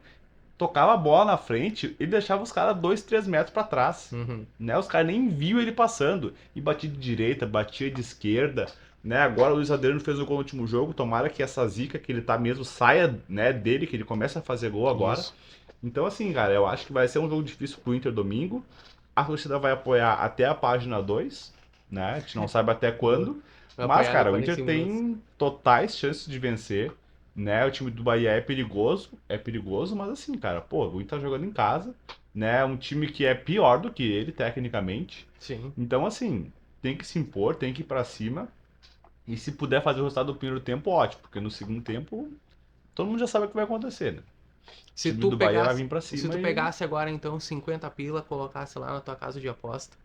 tocava a bola na frente e deixava os caras 2, 3 metros pra trás. Uhum. Né? Os caras nem viam ele passando. E batia de direita, batia de esquerda. Né? Agora o Luiz Adriano fez o gol no último jogo. Tomara que essa zica que ele tá mesmo saia, né, dele, que ele comece a fazer gol agora. Isso. Então, assim, cara, eu acho que vai ser um jogo difícil pro Inter domingo. A torcida vai apoiar até a página 2, né? A gente não sabe até Boa. quando. Vai Mas, apoiar no cara, o Inter 45 minutos. tem totais chances de vencer, né? O time do Bahia é perigoso, mas assim, cara, pô, o Inter tá jogando em casa, né? Um time que é pior do que ele, tecnicamente. Sim. Então, assim, tem que se impor, tem que ir pra cima. E se puder fazer o resultado do primeiro tempo, ótimo, porque no segundo tempo todo mundo já sabe o que vai acontecer, né? O Se time tu do Bahia vai pegasse, vir pra se tu cima e pegasse agora então 50 pila, colocasse lá na tua casa de aposta,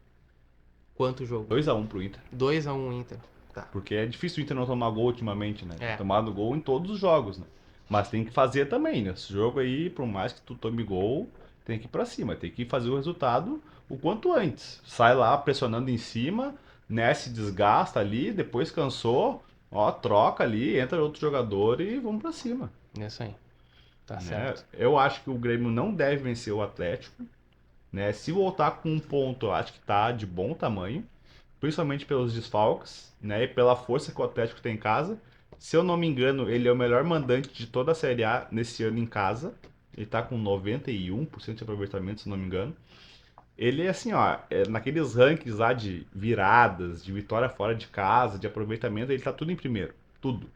quanto o jogo? 2-1 pro Inter. 2-1 Inter. Tá. Porque é difícil o Inter não tomar gol ultimamente, né? Tem É. tomado gol em todos os jogos, né? Mas tem que fazer também, né? Esse jogo aí, por mais que tu tome gol, tem que ir pra cima, tem que fazer o resultado o quanto antes. Sai lá pressionando em cima, né? Se desgasta ali, depois cansou, ó, troca ali, entra outro jogador e vamos pra cima, Isso aí. Tá né? certo. Eu acho que o Grêmio não deve vencer o Atlético, né? Se voltar com um ponto, eu acho que tá de bom tamanho, principalmente pelos desfalques, né, e pela força que o Atlético tem em casa. Se eu não me engano, ele é o melhor mandante de toda a Série A nesse ano em casa. Ele tá com 91% de aproveitamento, se eu não me engano. Ele é assim, ó, naqueles rankings lá de viradas, de vitória fora de casa, de aproveitamento, ele tá tudo em primeiro. Tudo.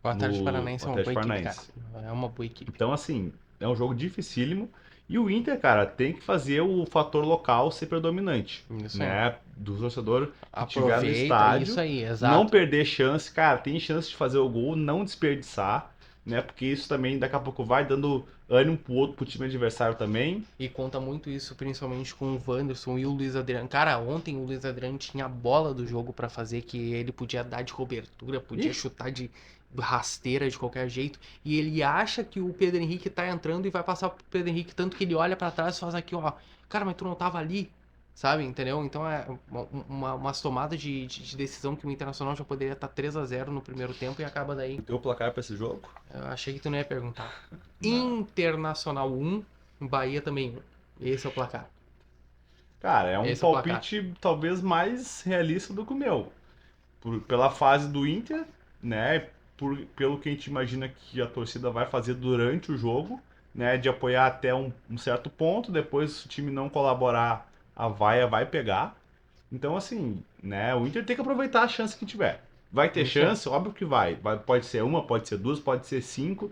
O Atlético No Paranaense é uma boa Atlético equipe, cara. Paranaense. É uma boa equipe. Então, assim, é um jogo dificílimo. E o Inter, cara, tem que fazer o fator local ser predominante, Isso aí. né? Do torcedor que tiver no Aproveita isso estádio, aí, não exato. perder chance, cara, tem chance de fazer o gol, não desperdiçar, né? Porque isso também daqui a pouco vai dando ânimo pro time adversário também. E conta muito isso, principalmente com o Wanderson e o Luiz Adriano. Cara, ontem o Luiz Adriano tinha a bola do jogo pra fazer, que ele podia dar de cobertura, podia Ixi, chutar de rasteira de qualquer jeito. E ele acha que o Pedro Henrique tá entrando e vai passar pro Pedro Henrique, tanto que ele olha pra trás e faz aqui, ó. Cara, mas tu não tava ali, sabe? Entendeu? Então é umas tomadas de decisão que o Internacional já poderia estar 3-0 no primeiro tempo e acaba daí. deu placar pra esse jogo? Eu achei que tu não ia perguntar. Não. Internacional 1, Bahia também 1. Esse é o placar. Cara, é um Esse é o placar. palpite talvez mais realista do que o meu. Pela fase do Inter, né? Pelo que a gente imagina que a torcida vai fazer durante o jogo, né? De apoiar até um certo ponto, depois se o time não colaborar, a vaia vai pegar. Então, assim, né? O Inter tem que aproveitar a chance que tiver. Vai ter Isso aí. chance? Óbvio que vai. Pode ser uma, pode ser duas, pode ser cinco.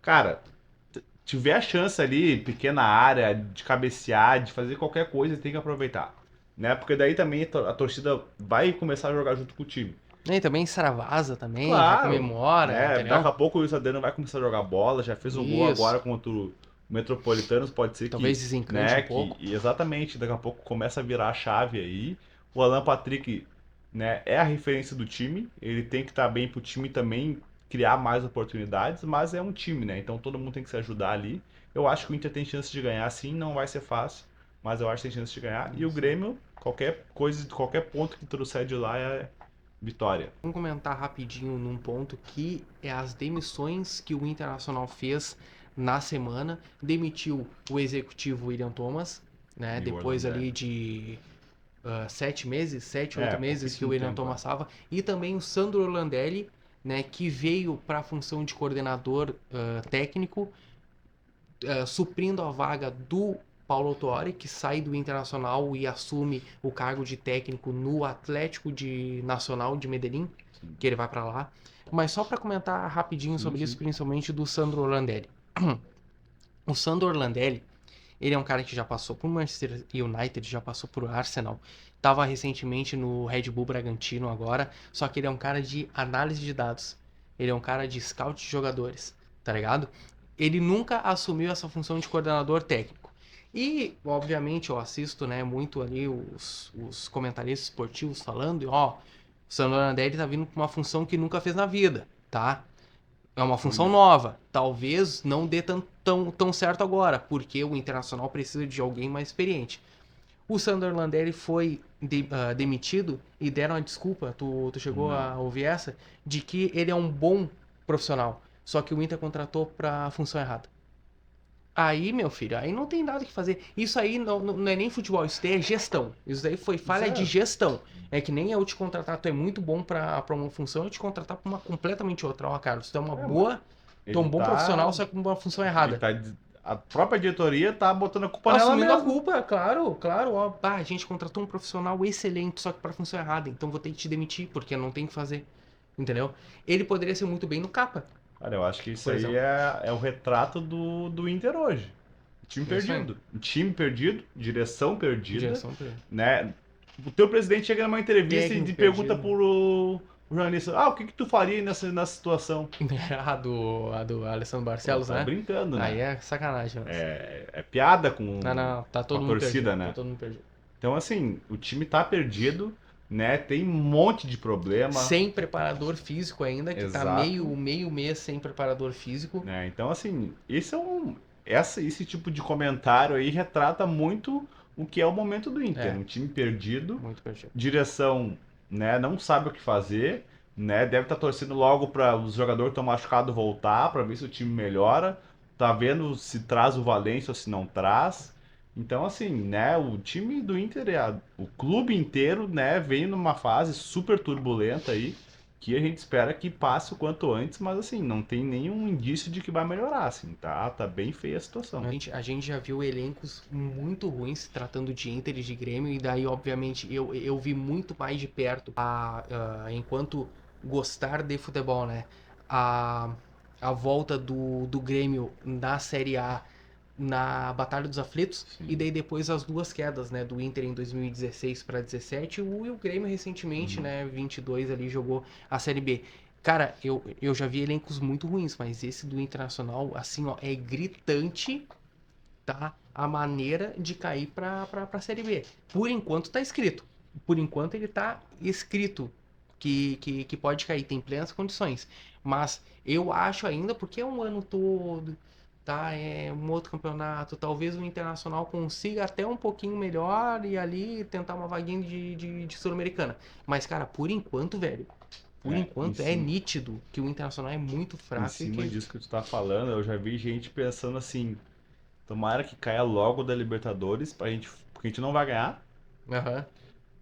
Cara, tiver a chance ali, pequena área, de cabecear, de fazer qualquer coisa, tem que aproveitar. Né? Porque daí também a torcida vai começar a jogar junto com o time. E também extravasa também, já Claro, comemora, né? Daqui entendeu? a pouco o Luiz Adriano vai começar a jogar bola, já fez um gol Isso. agora contra o Metropolitanos, pode ser Talvez que, desencante né, um pouco. que exatamente, daqui a pouco começa a virar a chave aí. O Alan Patrick, né, é a referência do time, ele tem que estar bem pro time também criar mais oportunidades, mas é um time, né? Então todo mundo tem que se ajudar ali. Eu acho que o Inter tem chance de ganhar, sim, não vai ser fácil, mas eu acho que tem chance de ganhar. E o Isso aí. Grêmio, qualquer coisa, qualquer ponto que trouxer de lá é vitória. Vamos comentar rapidinho num ponto que é as demissões que o Internacional fez na semana. Demitiu o executivo William Thomas, né? E o Depois ali Orlandelli. de 7 meses, 7, 8 meses que o Pouquíssimo William tempo, Thomas estava. E também o Sandro Orlandelli, né? Que veio para a função de coordenador técnico, suprindo a vaga do Paulo Autuori, que sai do Internacional e assume o cargo de técnico no Atlético Nacional de Medellín, Sim, que ele vai para lá. Mas só para comentar rapidinho sim, sobre isso, sim. principalmente do Sandro Orlandelli. O Sandro Orlandelli, ele é um cara que já passou por Manchester United, já passou por Arsenal, estava recentemente no Red Bull Bragantino agora, só que ele é um cara de análise de dados. Ele é um cara de scout de jogadores, tá ligado? Ele nunca assumiu essa função de coordenador técnico. E, obviamente, eu assisto, né, muito ali os comentaristas esportivos falando, e ó, o Sandro Orlandelli tá vindo com uma função que nunca fez na vida, tá? É uma função Humilde. nova. Talvez não dê tão certo agora, porque o Internacional precisa de alguém mais experiente. O Sandro Landelli foi demitido e deram a desculpa, tu chegou Não. a ouvir essa, de que ele é um bom profissional, só que o Inter contratou pra função errada. Aí, meu filho, aí não tem nada o que fazer. Isso aí não é nem futebol, isso daí é gestão. Isso daí foi falha de Zero. gestão. É que nem eu te contratar, tu é muito bom pra uma função, eu te contratar pra uma completamente outra. Ó, Carlos, tu é uma Mas boa, tu é ele um bom profissional, só que com uma função ele errada. tá, a própria diretoria tá botando a culpa nela Assumindo a mesma. culpa, claro, claro. Ó, a gente contratou um profissional excelente, só que pra função errada. Então vou ter que te demitir, porque não tem o que fazer. Entendeu? Ele poderia ser muito bem no capa, Cara, eu acho que isso por aí exemplo. é o retrato do Inter hoje. Time É isso aí. perdido. Time perdido, direção perdida, Direção pra né? O teu presidente chega numa entrevista e técnico pergunta perdido. pro jornalista, o que tu faria nessa situação? A do Alessandro Pô, Barcelos, tá né? brincando, Aí né? é sacanagem, né? É piada Não, não, tá com a todo mundo perdido. torcida, Tá né? todo mundo perdido. Então, assim, o time tá perdido, né? Tem um monte de problema. Sem preparador físico ainda, que tá Exato. meio mês sem preparador físico. Né? Então, assim, esse tipo de comentário aí retrata muito o que é o momento do Inter. É, Um time perdido, muito perdido. direção, né, não sabe o que fazer, né? Deve estar torcendo logo para os jogadores que estão machucados voltar, para ver se o time melhora. Tá vendo se traz o Valência ou se não traz. Então, assim, né, o time do Inter, o clube inteiro, né, vem numa fase super turbulenta aí, que a gente espera que passe o quanto antes, mas assim, não tem nenhum indício de que vai melhorar, assim, tá? Tá bem feia a situação. A gente já viu elencos muito ruins se tratando de Inter e de Grêmio, e daí, obviamente, eu vi muito mais de perto, enquanto gostar de futebol, né? A, a volta do Grêmio na Série A na Batalha dos Aflitos, e Sim. daí depois as duas quedas, né? Do Inter em 2016 para 17 e o Grêmio recentemente, Uhum. né? 22 ali jogou a Série B. Cara, eu já vi elencos muito ruins, mas esse do Internacional, assim, ó, é gritante, tá? A maneira de cair pra Série B. Por enquanto tá escrito. Por enquanto ele tá escrito que pode cair, tem plenas condições. Mas eu acho ainda, porque é um ano todo, tá? É um outro campeonato. Talvez o Internacional consiga até um pouquinho melhor e ali tentar uma vaguinha de Sul-Americana. Mas, cara, por enquanto, velho, por É, enquanto é nítido que o Internacional é muito em fraco e cima que. disso que tu tá falando, eu já vi gente pensando assim, tomara que caia logo da Libertadores, porque a gente não vai ganhar, Aham.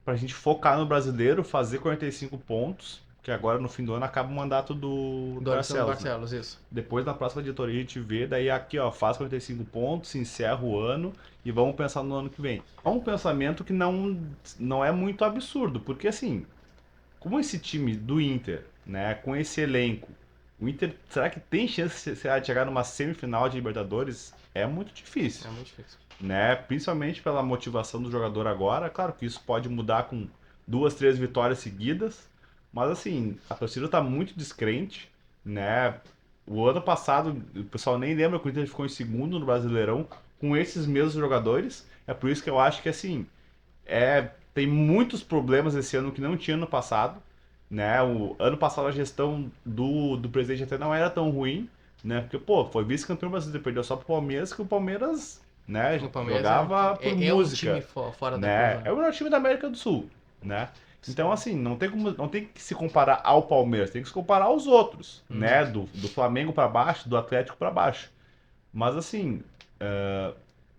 pra gente focar no brasileiro, fazer 45 pontos, que agora no fim do ano acaba o mandato do Do Alessandro Barcelos, né? Barcelos, isso. Depois na próxima editoria a gente vê, daí aqui ó, faz 45 pontos, se encerra o ano e vamos pensar no ano que vem. É um pensamento que não é muito absurdo, porque assim, como esse time do Inter, né, com esse elenco, o Inter, será que tem chance de chegar numa semifinal de Libertadores? É muito difícil, É muito difícil. né? Principalmente pela motivação do jogador agora. Claro que isso pode mudar com duas, três vitórias seguidas, mas assim, a torcida tá muito descrente, né? O ano passado, o pessoal nem lembra que o Inter ficou em segundo no Brasileirão com esses mesmos jogadores. É por isso que eu acho que assim, tem muitos problemas esse ano que não tinha no passado, né? O ano passado a gestão do presidente até não era tão ruim, né? Porque, pô, foi vice-campeão brasileiro, perdeu só pro Palmeiras, que o Palmeiras, né, O Palmeiras jogava por é um time música, fora da né? curva, É né? o melhor time da América do Sul, né? Então, Sim. assim, não tem que se comparar ao Palmeiras, tem que se comparar aos outros, Uhum. né? Do Flamengo para baixo, do Atlético para baixo. Mas, assim,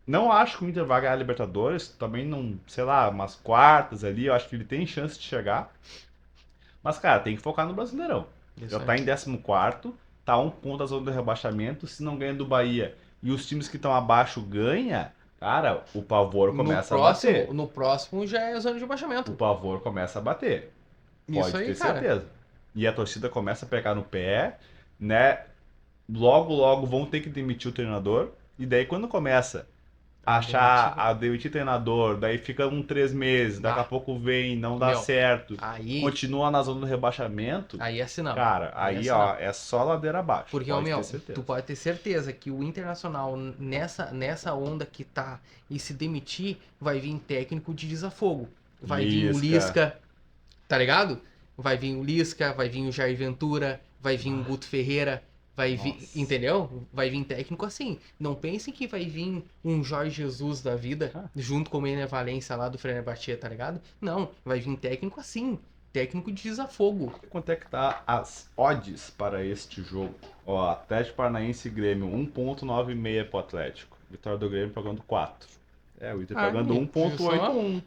não acho que o Inter vai ganhar a Libertadores, também não, sei lá, umas quartas ali, eu acho que ele tem chance de chegar. Mas, cara, tem que focar no Brasileirão. Já Isso aí. tá em 14º, tá a um ponto da zona do rebaixamento, se não ganha do Bahia e os times que estão abaixo ganha, cara, o pavor No começa a próximo, bater. no próximo já é zona de O rebaixamento. pavor começa a bater. Isso Pode aí, ter cara. certeza. E a torcida começa a pegar no pé, né? Logo, logo vão ter que demitir o treinador. E daí quando começa Ah, achar demitir. a demitir treinador, daí fica 3 meses, daqui a Ah, pouco vem, não dá meu. certo, Aí, continua na zona do rebaixamento, aí é sinal. cara, Aí é aí ó, sinal. é só ladeira abaixo, Porque, ó, pode ter meu, tu certeza. pode ter certeza que o Internacional, nessa onda que tá e se demitir, vai vir técnico de desafogo. Vai vir o Lisca, Lisca, tá ligado? Vai vir o Lisca, vai vir o Jair Ventura, vai vir o Guto Ferreira. Vai vir, Nossa. entendeu? Vai vir técnico assim. Não pensem que vai vir um Jorge Jesus da vida, Ah. junto com o Ener Valencia lá do Fenerbahçe, tá ligado? Não, vai vir técnico assim. Técnico de desafogo. Quanto é que tá as odds para este jogo? Ó, Atlético Paranaense e Grêmio, 1,96 pro Atlético. Vitória do Grêmio pagando 4. É, o Inter pagando Viu só? 1,81.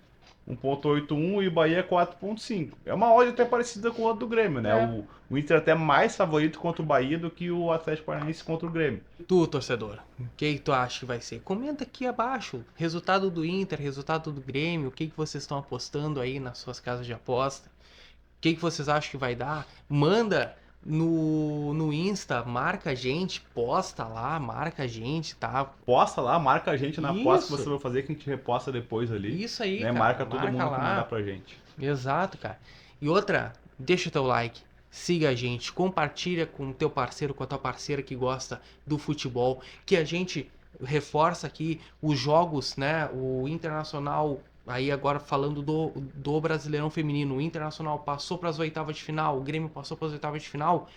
1,81 e o Bahia 4,5. É uma odd até parecida com a do Grêmio, né? É. O Inter é até mais favorito contra o Bahia do que o Atlético Paranaense contra o Grêmio. Tu, torcedor, o que tu acha que vai ser? Comenta aqui abaixo. Resultado do Inter, resultado do Grêmio, o que vocês estão apostando aí nas suas casas de aposta? O que vocês acham que vai dar? Manda no Insta, marca a gente, posta lá, marca a gente, tá? Posta lá, marca a gente na aposta que Isso, você vai fazer, que a gente reposta depois ali. isso aí, Né? cara. Marca todo Marca mundo que mandar lá. pra gente. Exato, cara. E outra, deixa o teu like, siga a gente, compartilha com o teu parceiro, com a tua parceira que gosta do futebol, que a gente reforça aqui os jogos, né? O Internacional, aí agora falando do Brasileirão Feminino, o Internacional passou para as oitavas de final, o Grêmio passou para as oitavas de final.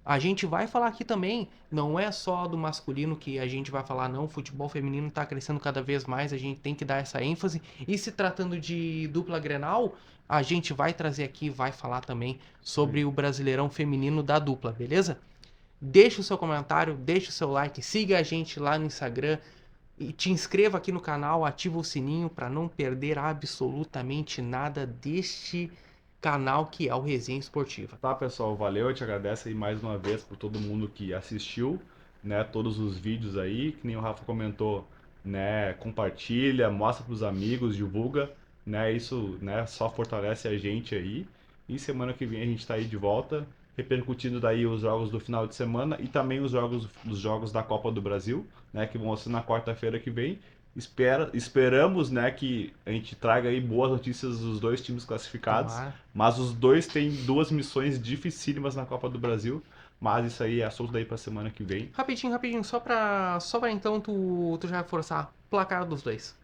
A gente vai falar aqui também, não é só do masculino que a gente vai falar, não. O futebol feminino está crescendo cada vez mais, a gente tem que dar essa ênfase. E se tratando de dupla Grenal, a gente vai trazer aqui, vai falar também sobre o Brasileirão Feminino da dupla, beleza? Deixa o seu comentário, deixa o seu like, siga a gente lá no Instagram e te inscreva aqui no canal, ativa o sininho para não perder absolutamente nada deste canal que é o Resenha Esportiva. Tá, pessoal, valeu, eu te agradeço aí mais uma vez por todo mundo que assistiu, né, todos os vídeos aí, que nem o Rafa comentou, né, compartilha, mostra pros amigos, divulga, né, isso, né, só fortalece a gente aí. E semana que vem a gente tá aí de volta, repercutindo daí os jogos do final de semana e também os jogos da Copa do Brasil, né, que vão ser na quarta-feira que vem. Esperamos, né, que a gente traga aí boas notícias dos dois times classificados, Tomara. mas os dois têm duas missões dificílimas na Copa do Brasil, mas isso aí é assunto daí pra semana que vem. Rapidinho, só pra então tu já forçar placar dos dois.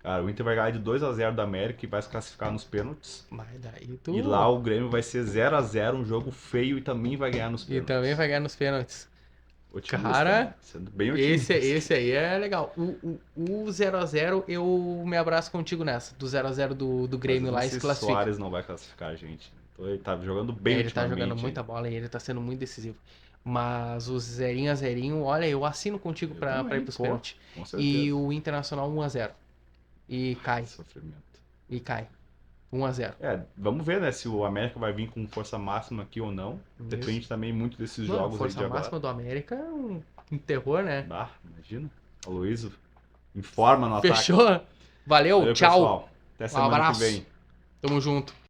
Cara, o Inter vai ganhar de 2-0 da América e vai se classificar nos pênaltis. Mas daí tu. E lá o Grêmio vai ser 0-0, um jogo feio e também vai ganhar nos E pênaltis. também vai ganhar nos pênaltis. Otimista, Cara, né? Sendo bem otimista. esse aí é legal. O 0x0, eu me abraço contigo nessa. Do 0x0 do Grêmio lá e se o classifica. Soares não vai classificar a gente. Então ele tá jogando bem Ele tá ultimamente. jogando muita bola e ele tá sendo muito decisivo. Mas o 0x0, olha, eu assino contigo pra ir pros pênaltis. Com certeza. E o Internacional 1x0. E cai. Sofrimento. E cai. 1x0. É, vamos ver, né, se o América vai vir com força máxima aqui ou não. Isso. Depende também muito desses Mano, jogos aí força de agora. máxima do América é um terror, né? Ah, imagina. O Luiz informa no Fechou? ataque. Valeu, Valeu, tchau. pessoal. Até semana abraço. que vem. Tamo junto.